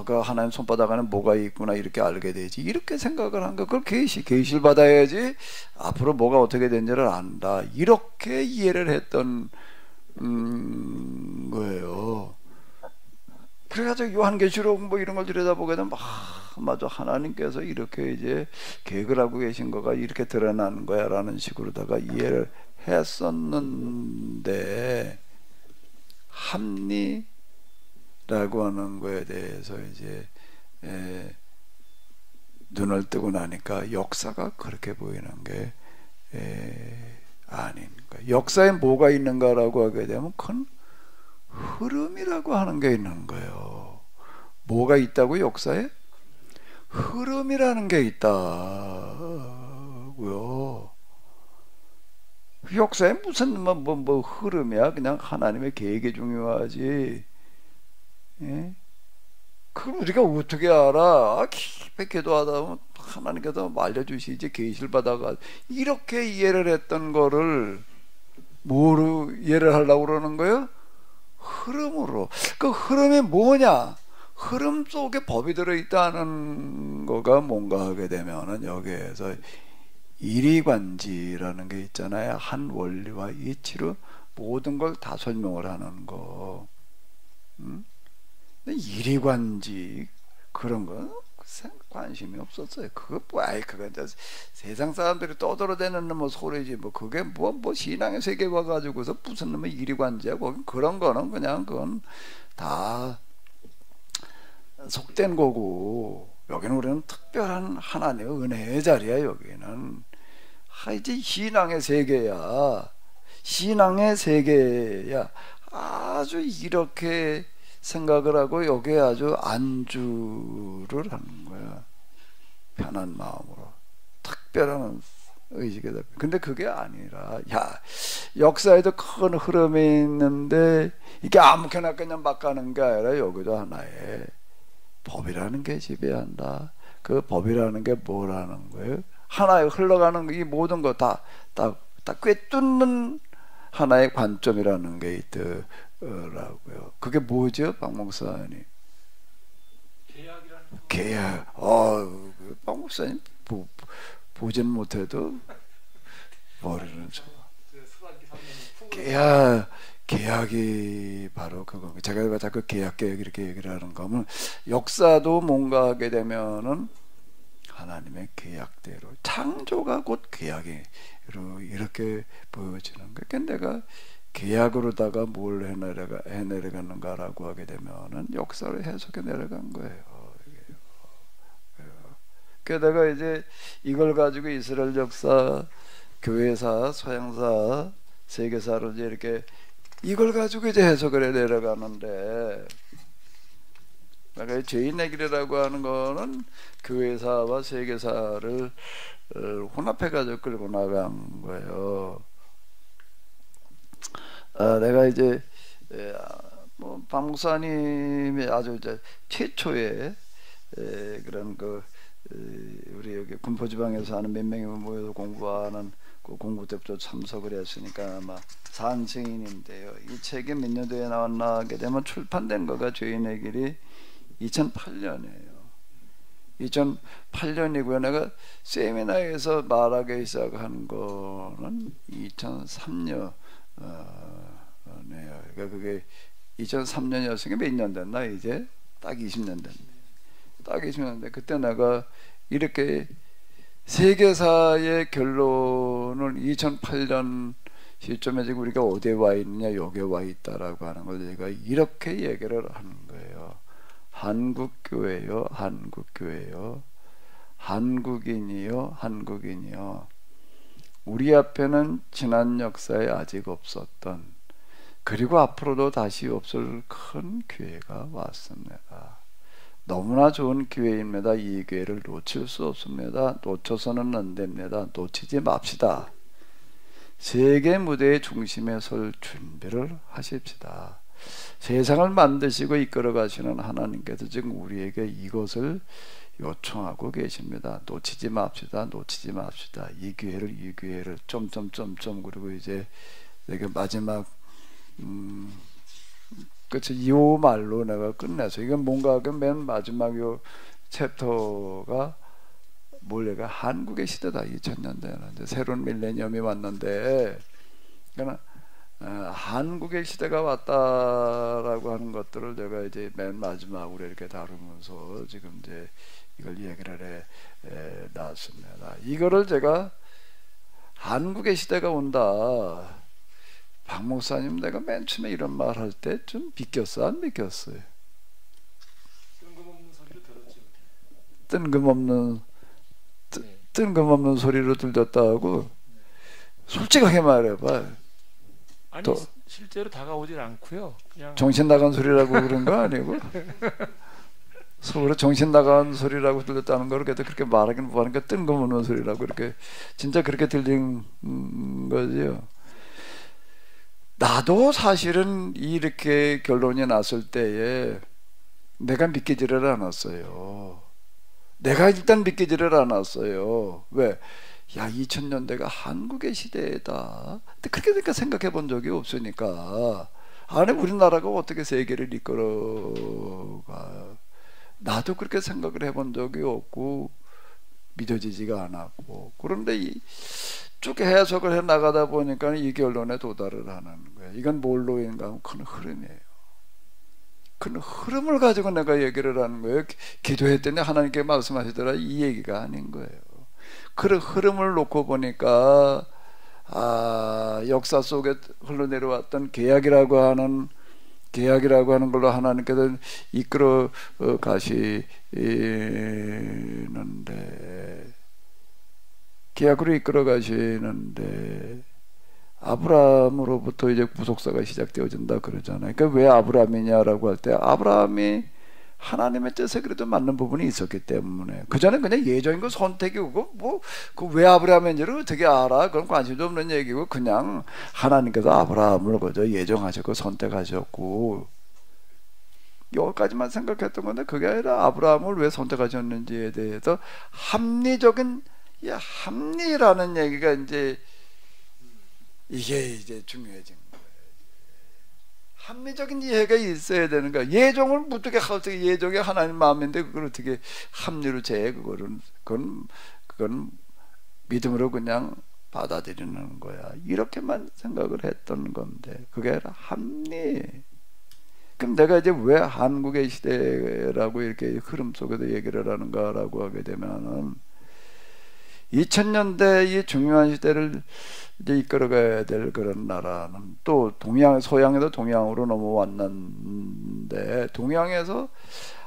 그 하나님 손바닥 안에 뭐가 있구나, 이렇게 알게 되지. 이렇게 생각을 한 거, 그걸 계시를 받아야지 앞으로 뭐가 어떻게 된지를 안다. 이렇게 이해를 했던 거예요. 그래가지고 요한계시록 뭐 이런 걸 들여다보게 되면, 맞아, 하나님께서 이렇게 이제 계획을 하고 계신 거가 이렇게 드러나는 거야 라는 식으로다가 이해를 했었는데, 합리라고 하는 거에 대해서 이제 눈을 뜨고 나니까 역사가 그렇게 보이는 게 아닌 거예요. 역사에 뭐가 있는가라고 하게 되면 큰 흐름이라고 하는 게 있는 거예요. 뭐가 있다고? 역사에? 흐름이라는 게 있다고요. 역사에 무슨 뭐 흐름이야? 그냥 하나님의 계획이 중요하지. 예? 그걸 우리가 어떻게 알아? 깊이 기도하다 보면 하나님께서 알려주시지, 계시를 받아가. 이렇게 이해를 했던 거를 뭐로 이해를 하려고 그러는 거예요? 흐름으로. 그 흐름이 뭐냐? 흐름 속에 법이 들어있다는 거가 뭔가 하게 되면은 여기에서 이리관지라는 게 있잖아요. 한 원리와 이치로 모든 걸 다 설명을 하는 거. 근데 이리관지 그런 건 관심이 없었어요. 그거 그거 이제 세상 사람들이 떠들어대는 뭐 소리지 뭐 그게 뭐 신앙의 세계 와가지고서 무슨 놈의 이리관지야. 그런 거는 그냥 그건 다 속된 거고, 여기는 우리는 특별한 하나님의 은혜의 자리야. 여기는 이제 신앙의 세계야. 신앙의 세계야. 아주 이렇게 생각을 하고 여기에 아주 안주를 하는 거야. 편한 마음으로 특별한 의식에. 근데 그게 아니라 역사에도 큰 흐름이 있는데 이게 아무렇게나 그냥 막 가는 게 아니라 여기도 하나의 법이라는 게 지배한다. 그 법이라는 게 뭐라는 거예요? 하나의 흘러가는 이 모든 거 다 꿰뚫는 하나의 관점이라는 게 있더라고요. 그게 뭐죠, 박 목사님? 계약. 박 목사님 보진 못해도 머리는 저. 계약이 바로 그거. 제가 자꾸 계약 이렇게 얘기를 하는 거면, 역사도 뭔가 하게 되면은 하나님의 계약대로, 창조가 곧 계약이 이렇게 보여지는 거예요. 그러니까 내가 계약으로다가 뭘 해내려가는가라고 하게 되면은 역사를 해석해 내려간 거예요. 그러다가 이제 이걸 가지고 이스라엘 역사, 교회사, 서양사, 세계사를 이제 이렇게 이걸 가지고 이제 해석을 해 내려가는데, 그러니까 죄인의 길이라고 하는 거는 교회사와 세계사를 혼합해 가지고 끌고 나간 거예요. 내가 이제 박 목사님이 아주 이제 최초의 그런 우리 여기 군포지방에서 하는 몇 명이 모여서 공부하는 그 공부 때부터 참석을 했으니까 아마 산증인인데요. 이 책이 몇 년도에 나왔나 하게 되면 출판된 거가 죄인의 길이 2008년이에요. 2008년이고요. 내가 세미나에서 말하기 시작한 거는 2003년이에요. 그러니까 그게 2003년이었으니까 몇 년 됐나? 이제 딱 20년 됐네. 딱 20년 됐는데, 그때 내가 이렇게 세계사의 결론을 2008년 시점에 지금 우리가 어디에 와 있느냐, 여기에 와 있다라고 하는 걸 제가 이렇게 얘기를 하는 거예요. 한국교회요, 한국교회요, 한국인이요, 한국인이요. 우리 앞에는 지난 역사에 아직 없었던, 그리고 앞으로도 다시 없을 큰 기회가 왔습니다. 너무나 좋은 기회입니다. 이 기회를 놓칠 수 없습니다. 놓쳐서는 안 됩니다. 놓치지 맙시다. 세계 무대의 중심에 설 준비를 하십시다. 세상을 만드시고 이끌어 가시는 하나님께서 지금 우리에게 이것을 요청하고 계십니다. 놓치지 맙시다. 놓치지 맙시다. 이 기회를 점점점점. 그리고 이제 내가 마지막 그치, 이 말로 내가 끝내서, 이건 뭔가 그 맨 마지막 요 챕터가 뭐래가 한국의 시대다. 2000년대는 이제 새로운 밀레니엄이 왔는데, 그러니까 한국의 시대가 왔다라고 하는 것들을 제가 이제 맨 마지막으로 이렇게 다루면서 지금 이제 이걸 얘기를 해 놨습니다. 이거를 제가 한국의 시대가 온다. 박 목사님, 내가 맨 처음에 이런 말 할 때 좀 믿겼어, 안 믿겼어요? 뜬금없는 소리로 들었죠. 뜬금없는 소리로 들렸다고? 솔직하게 말해봐. 아니, 실제로 다가오질 않고요. 그냥 정신 나간 소리라고 그런 거 아니고? 서로 정신 나간 소리라고 들렸다는 걸 그렇게 말하기는 뭐하니까 뜬금없는 소리라고 이렇게 진짜 그렇게 들린 거지요. 나도 사실은 이렇게 결론이 났을 때에 내가 믿기지를 않았어요. 내가 일단 믿기지를 않았어요. 왜? 2000년대가 한국의 시대다. 근데 그렇게 생각해 본 적이 없으니까. 아니, 우리나라가 어떻게 세계를 이끌어가? 나도 그렇게 생각을 해본 적이 없고, 믿어지지가 않았고, 그런데 쭉 해석을 해 나가다 보니까 이 결론에 도달을 하는 거예요. 이건 뭘로인가 하면 큰 흐름이에요. 큰 흐름을 가지고 내가 얘기를 하는 거예요. 기도했더니 하나님께 말씀하시더라, 이 얘기가 아닌 거예요. 그런 흐름을 놓고 보니까 역사 속에 흘러내려왔던 계약이라고 하는 걸로 하나님께서 이끌어 가시는데, 계약으로 이끌어 가시는데 아브라함으로부터 이제 구속사가 시작되어진다 그러잖아요. 그러니까 왜 아브라함이냐라고 할 때, 아브라함이 하나님의 뜻에 그래도 맞는 부분이 있었기 때문에, 그 전에 그냥 예정이고 선택이고 그 왜 아브라함인지를 어떻게 알아? 그건 관심도 없는 얘기고, 그냥 하나님께서 아브라함을 그저 예정하셨고 선택하셨고 여기까지만 생각했던 건데, 그게 아니라 아브라함을 왜 선택하셨는지에 대해서 합리라는 얘기가 이게 이제 중요해진 거예요. 합리적인 이해가 있어야 되는 거야. 예정을 무떻게 갑자기 예정이 하나님 마음인데 그걸 어떻게 합리로 그건 믿음으로 그냥 받아들이는 거야. 이렇게만 생각을 했던 건데, 그게 아니라 합리. 그럼 내가 이제 왜 한국의 시대라고 이렇게 흐름 속에서 얘기를 하는가라고 하게 되면은, 2000년대 이 중요한 시대를 이제 이끌어가야 될 그런 나라는 또 서양에서 동양으로 넘어왔는데, 동양에서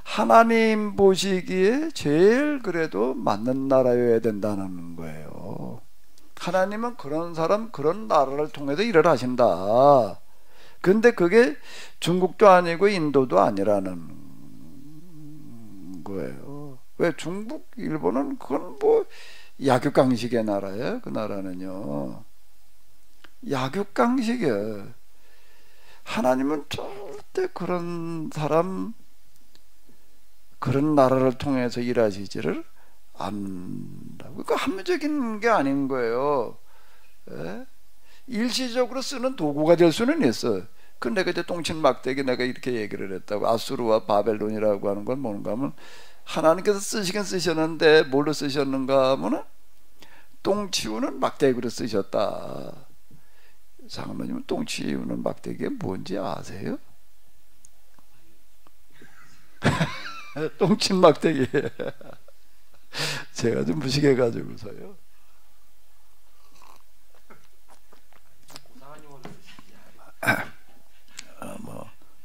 하나님 보시기에 제일 그래도 맞는 나라여야 된다는 거예요. 하나님은 그런 나라를 통해서 일을 하신다. 근데 그게 중국도 아니고 인도도 아니라는 거예요. 왜? 중국, 일본은 그건 약육강식의 나라예요. 그 나라는요, 약육강식이에요. 하나님은 절대 그런 나라를 통해서 일하시지를 않는다고. 그러니까 합리적인 게 아닌 거예요. 예? 일시적으로 쓰는 도구가 될 수는 있어. 그 내가 이제 똥친 막대기 내가 이렇게 얘기를 했다고. 아수르와 바벨론이라고 하는 건 뭔가 하면, 하나님께서 쓰시긴 쓰셨는데 뭘로 쓰셨는가 하면은 똥 치우는 막대기로 쓰셨다. 장로님은 똥 치우는 막대기가 뭔지 아세요? 똥친 막대기. 제가 좀 무식해가지고서요.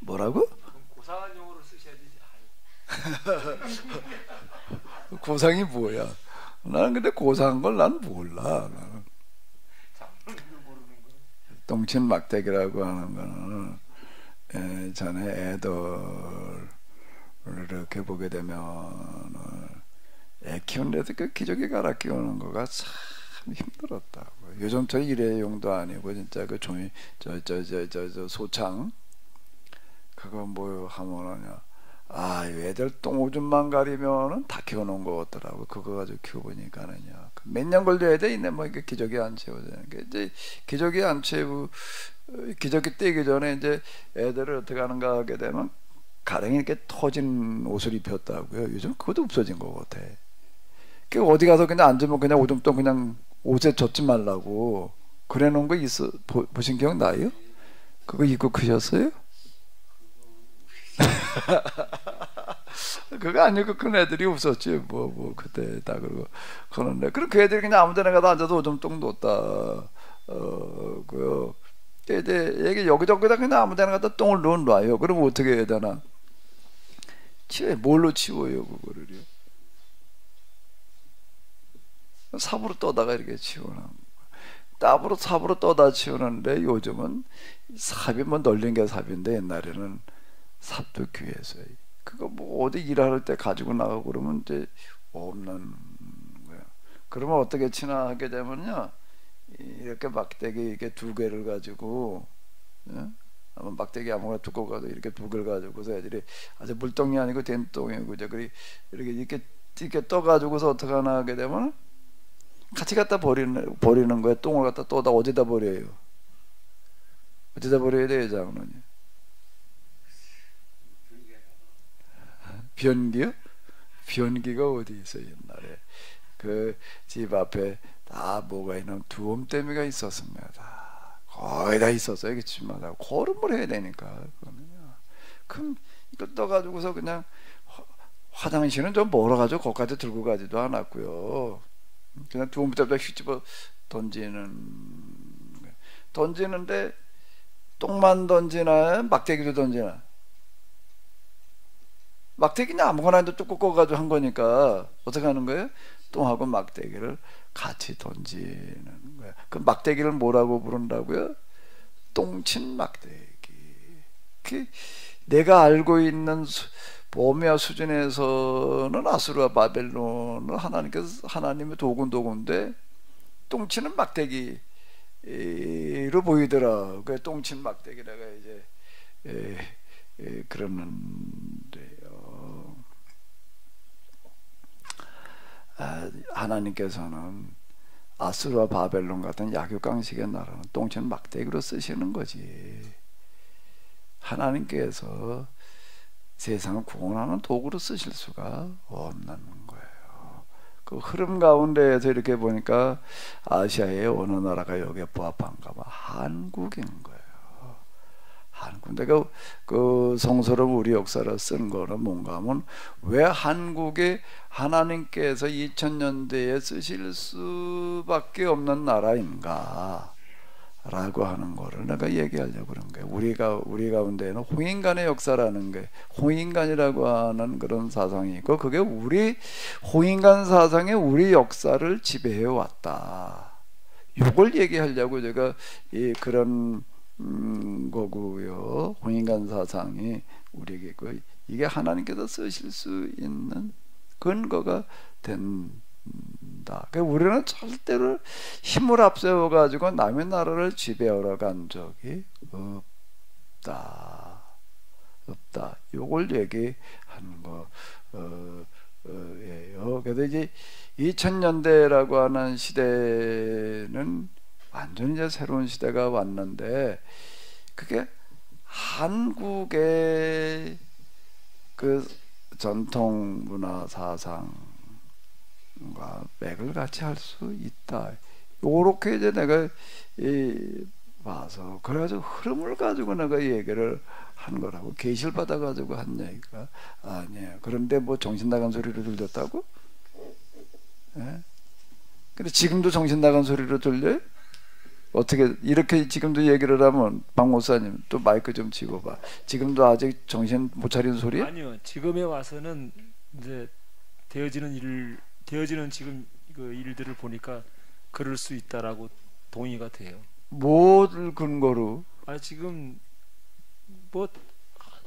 뭐라고? 고상한 용어로 쓰셔야 되지. 고상이 뭐야? 나는 근데 고상한 걸 난 몰라. 똥친 막대기라고 하는 거는 예전에 애들 이렇게 보게 되면 애 키우는데도 그 기저귀 갈아 끼우는 거가 참 힘들었다고. 요즘 저 일회용도 아니고 진짜 그 종이 저 소창 그거 뭐 하면은요, 애들 똥오줌만 가리면은 다 키워놓은 거 같더라고. 그거 가지고 키워보니까는요, 몇 년 걸려야 돼. 이게 기저귀 안 채워지는 게, 이제 기저귀 안 채우, 기저귀 떼기 전에 이제 애들을 어떻게 하는가 하게 되면 가랭이 이렇게 터진 옷을 입혔다고요. 요즘 그것도 없어진 것 같아. 그 어디 가서 그냥 앉으면 그냥 오줌똥 그냥 옷에 젖지 말라고 그래 놓은 거 보신 기억 나요? 그거 입고 크셨어요? 그거 아니고 큰 애들이 없었지. 그때 다 그러고 그러는데, 그럼 그 애들이 그냥 아무 데나 가도 앉아서 오줌똥 놓다. 이게 여기저기다 그냥 아무 데나 가다 똥을 넣어놔요. 그러면 어떻게 해야 되나? 뭘로 치워요 그거를요? 삽으로 떠다가 이렇게 치우는 거예요. 삽으로 떠다 치우는데, 요즘은 삽이 널린 게 삽인데 옛날에는 삽도 귀해서요. 그거 어디 일할 때 가지고 나가고 그러면 이제 없는 거예요. 그러면 어떻게 치나 하게 되면요, 이렇게 막대기 이렇게 두 개를 가지고, 막대기 아무거나 두꺼워 가도 이렇게 두 개를 가지고서 애들이 아주 물똥이 아니고 된똥이고 이렇게 떠가지고서 어떻게 하나 하게 되면 같이 갖다 버리는 거예요. 똥을 갖다 떠다 어디다 버려요? 어디다 버려야 돼요, 장로님? 변기요? 변기가 어디 있어요, 옛날에? 그 집 앞에 다 뭐가 있는 두엄대미가 있었습니다. 거의 다 있었어요. 그 집마다 걸음을 해야 되니까. 그럼 이거 떠가지고서 그냥 화장실은 좀 멀어가지고 거기까지 들고 가지도 않았고요. 그냥 두엄대미다 휘집어 던지는데 똥만 던지나 막대기도 던지나? 막대기는 아무거나 해도 뚝 꺾어가지고 한 거니까 어떻게 하는 거예요? 똥하고 막대기를 같이 던지는 거야. 그 막대기를 뭐라고 부른다고요? 똥친 막대기. 내가 알고 있는 범위와 수준에서는 아수르와 바벨론은 하나님의 도구인데 똥치는 막대기로 보이더라. 그 똥친 막대기라가 이제 그러는데요. 하나님께서는 아수르와 바벨론 같은 약육강식의 나라는 똥치는 막대기로 쓰시는 거지. 하나님께서 세상을 구원하는 도구로 쓰실 수가 없는 거예요. 그 흐름 가운데에서 이렇게 보니까 아시아의 어느 나라가 여기에 부합한가 봐. 한국인 거예요. 한국. 내가 그 성서를 우리 역사를 쓴 거는 뭔가 하면 왜 한국에 하나님께서 2000년대에 쓰실 수밖에 없는 나라인가 라고 하는 거를 내가 얘기하려고 그런 거예요. 우리 가운데에는 홍인간의 역사라는 게, 홍인간이라고 하는 그런 사상이 있고, 그게 홍인간 사상이 우리 역사를 지배해 왔다. 이걸 얘기하려고 제가 그런 거고요. 홍인간 사상이 우리에게 있고, 이게 하나님께서 쓰실 수 있는 근거가 된다. 그러니까 우리는 절대로 힘을 앞세워 가지고 남의 나라를 지배하러 간 적이 없다. 요걸 얘기하는 거예요. 그래서 이제 2000년대라고 하는 시대는 완전히 이제 새로운 시대가 왔는데, 그게 한국의 그 전통 문화 사상과 맥을 같이 할 수 있다. 요렇게 이제 내가 봐서, 그래가지고 흐름을 가지고 내가 얘기를 한 거라고. 계시를 받아가지고 한 얘기가 아니에요. 그런데 뭐 정신 나간 소리로 들렸다고? 예? 근데 지금도 정신 나간 소리로 들려요? 어떻게 이렇게 지금도 얘기를 하면, 박 목사님 또 마이크 좀 쥐고봐. 지금도 아직 정신 못 차린 소리야? 아니요. 지금에 와서는 이제 되어지는 지금 그 일들을 보니까 그럴 수 있다라고 동의가 돼요. 뭘 근거로? 지금 뭐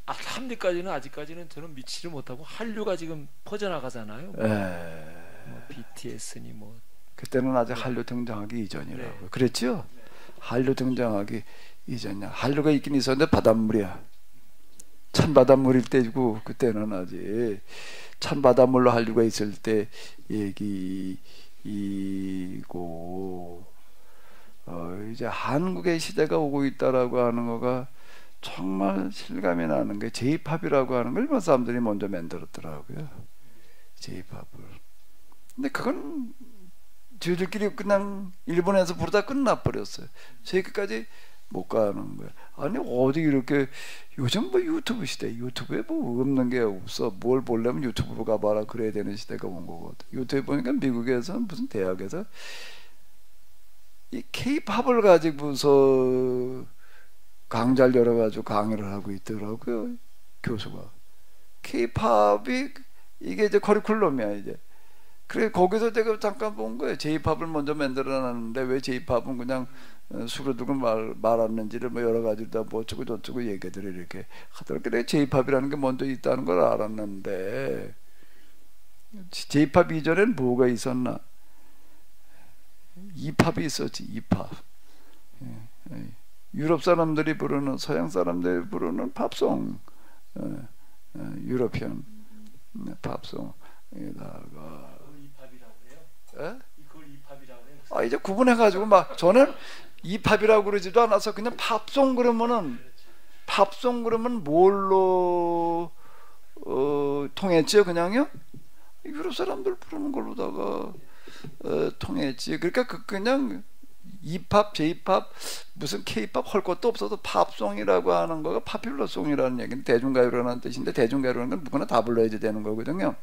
한때까지는 아직까지는 저는 미치를 못하고 한류가 지금 퍼져나가잖아요. 뭐 BTS니 뭐. 그때는 아직 한류 등장하기 이전이라고. 네. 그랬죠? 네. 한류 등장하기 이전이야. 한류가 있긴 있었는데 바닷물이야. 찬 바닷물일 때고, 그때는 아직 찬 바닷물로 한류가 있을 때 얘기이고, 이제 한국의 시대가 오고 있다라고 하는 거가 정말 실감이 나는 게, J-팝이라고 하는 걸 일본 사람들이 먼저 만들었더라고요. J-팝을. 근데 그건 저희들끼리 그냥 일본에서 부르다 끝나버렸어요. 저희까지 못 가는 거야. 아니 어디 이렇게, 요즘 뭐 유튜브 시대, 유튜브에 뭐 없는 게 없어. 뭘 보려면 유튜브로 가봐라 그래야 되는 시대가 온 거거든. 유튜브에 보니까 미국에서 무슨 대학에서 이 K-팝을 가지고서 강좌를 열어가지고 강의를 하고 있더라고요, 교수가. K-팝이 이게 이제 커리큘럼이야 이제. 그래 거기서 제가 잠깐 본 거예요. J-팝을 먼저 만들어놨는데 왜 J-팝은 그냥 수로 두고 말았는지를 뭐 여러 가지로 다 뭐 어쩌고 저쩌고 얘기들을 이렇게 하더라고요. 그래 J-팝이라는 게 먼저 있다는 걸 알았는데, J-팝 이전엔 뭐가 있었나? E-팝이 있었지. E-팝. 유럽 사람들이 부르는, 서양 사람들이 부르는 팝송, 유러피안 팝송에다가 이걸 이팝이라고 해요. 이제 구분해가지고 막, 저는 이팝이라고 그러지도 않아서 그냥 팝송 그러면은, 팝송 그러면 뭘로 통했죠? 그냥요? 유럽 사람들 부르는 걸로다가 통했지. 그러니까 그냥 이팝, 제이팝, 무슨 케이팝 할 것도 없어도 팝송이라고 하는 거가 파퓰러송이라는 얘기는 대중가요라는 뜻인데, 대중가요라는 건 누구나 다 불러야지 되는 거거든요.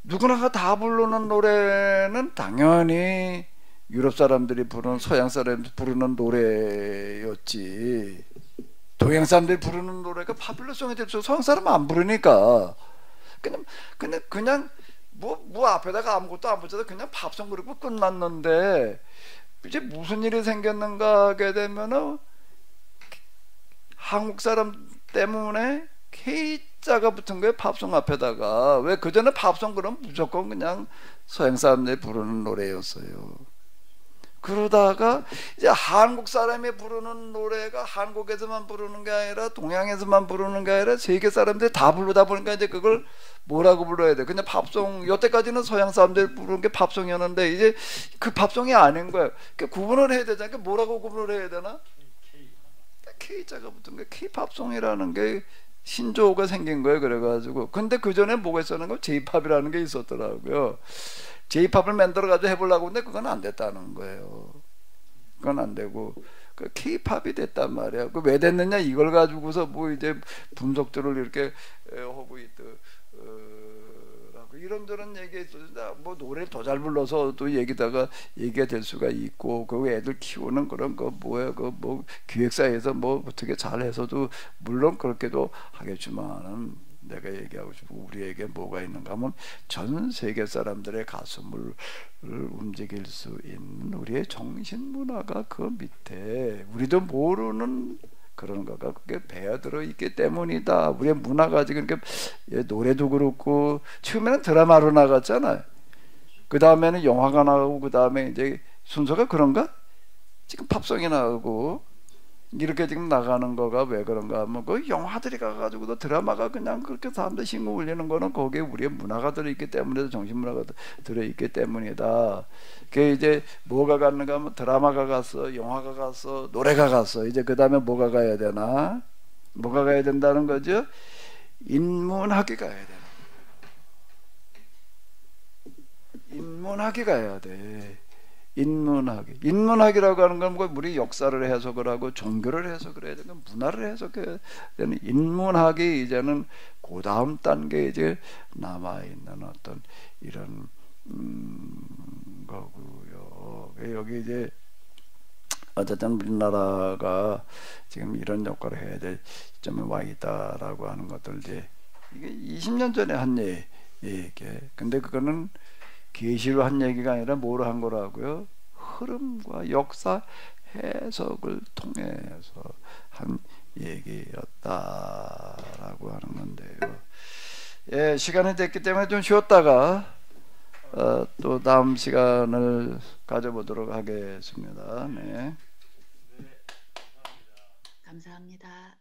누구나가 다 부르는 노래는 당연히 유럽 사람들이 부르는, 서양 사람들이 부르는 노래였지. 동양 사람들이 부르는 노래가 파퓰러송이 될 수, 서양 사람은 안 부르니까 그냥 뭐 앞에다가 아무것도 안 붙여도 그냥 팝송 그리고 끝났는데, 이제 무슨 일이 생겼는가 하게 되면은 한국 사람 때문에 K자가 붙은 거예요, 팝송 앞에다가. 왜 그전에 팝송 그러면 무조건 그냥 서양 사람들이 부르는 노래였어요. 그러다가 이제 한국 사람이 부르는 노래가 한국에서만 부르는 게 아니라 동양에서만 부르는 게 아니라 세계 사람들이 다 부르다 보니까 이제 그걸 뭐라고 불러야 돼? 그냥 팝송. 여태까지는 서양 사람들이 부르는 게 팝송이었는데 이제 그 팝송이 아닌 거예요. 그러니까 구분을 해야 되잖아요. 뭐라고 구분을 해야 되나? K자가 붙은 게 K팝송이라는 게 신조어가 생긴 거예요. 그래가지고. 근데 그 전에 뭐가 있었는 거? J팝이라는 게 있었더라고요. J팝을 만들어가지고 해보려고 했는데 그건 안 됐다는 거예요. 그건 안 되고 그 K팝이 됐단 말이야. 그 왜 됐느냐 이걸 가지고서 뭐 이제 분석들을 이렇게 하고 있더라고. 이런저런 얘기가 있었는데 뭐 노래를 더 잘 불러서 또 얘기가 될 수가 있고, 그 애들 키우는 그런 거 뭐야 그 뭐 기획사에서 뭐 어떻게 잘해서도 물론 그렇게도 하겠지만은, 내가 얘기하고 싶고 우리에게 뭐가 있는가 하면 전 세계 사람들의 가슴을 움직일 수 있는 우리의 정신 문화가 그 밑에 우리도 모르는 그런 거가 그게 배어들어 있기 때문이다. 우리의 문화가 지금 이렇게 노래도 그렇고 처음에는 드라마로 나갔잖아요. 그 다음에는 영화가 나오고 그 다음에 이제 순서가 그런가? 지금 팝송이 나오고 이렇게 지금 나가는 거가 왜 그런가 하면 그 영화들이 가가지고도 드라마가 그냥 그렇게 사람들 신고 올리는 거는 거기에 우리의 문화가 들어있기 때문에, 정신문화가 들어있기 때문이다. 그게 이제 뭐가 갔는가 하면 드라마가 갔어, 영화가 갔어, 노래가 갔어. 이제 그 다음에 뭐가 가야 되나? 뭐가 가야 된다는 거죠? 인문학이 가야 되나? 인문학이 가야 돼. 인문학이라고 하는 건 뭐 우리 역사를 해석을 하고 종교를 해석을 해야 되는, 문화를 해석해야 되는 인문학이 이제는 그 다음 단계에 이제 남아 있는 어떤 이런 거고요. 여기 이제 어쨌든 우리나라가 지금 이런 역할을 해야 될 시점에 와 있다라고 하는 것들, 이제 이게 20년 전에 한 얘기. 근데 그거는 계시로 한 얘기가 아니라 뭐로 한 거라고요? 흐름과 역사 해석을 통해서 한 얘기였다라고 하는 건데요. 예, 시간이 됐기 때문에 좀 쉬었다가 또 다음 시간을 가져보도록 하겠습니다. 네. 감사합니다.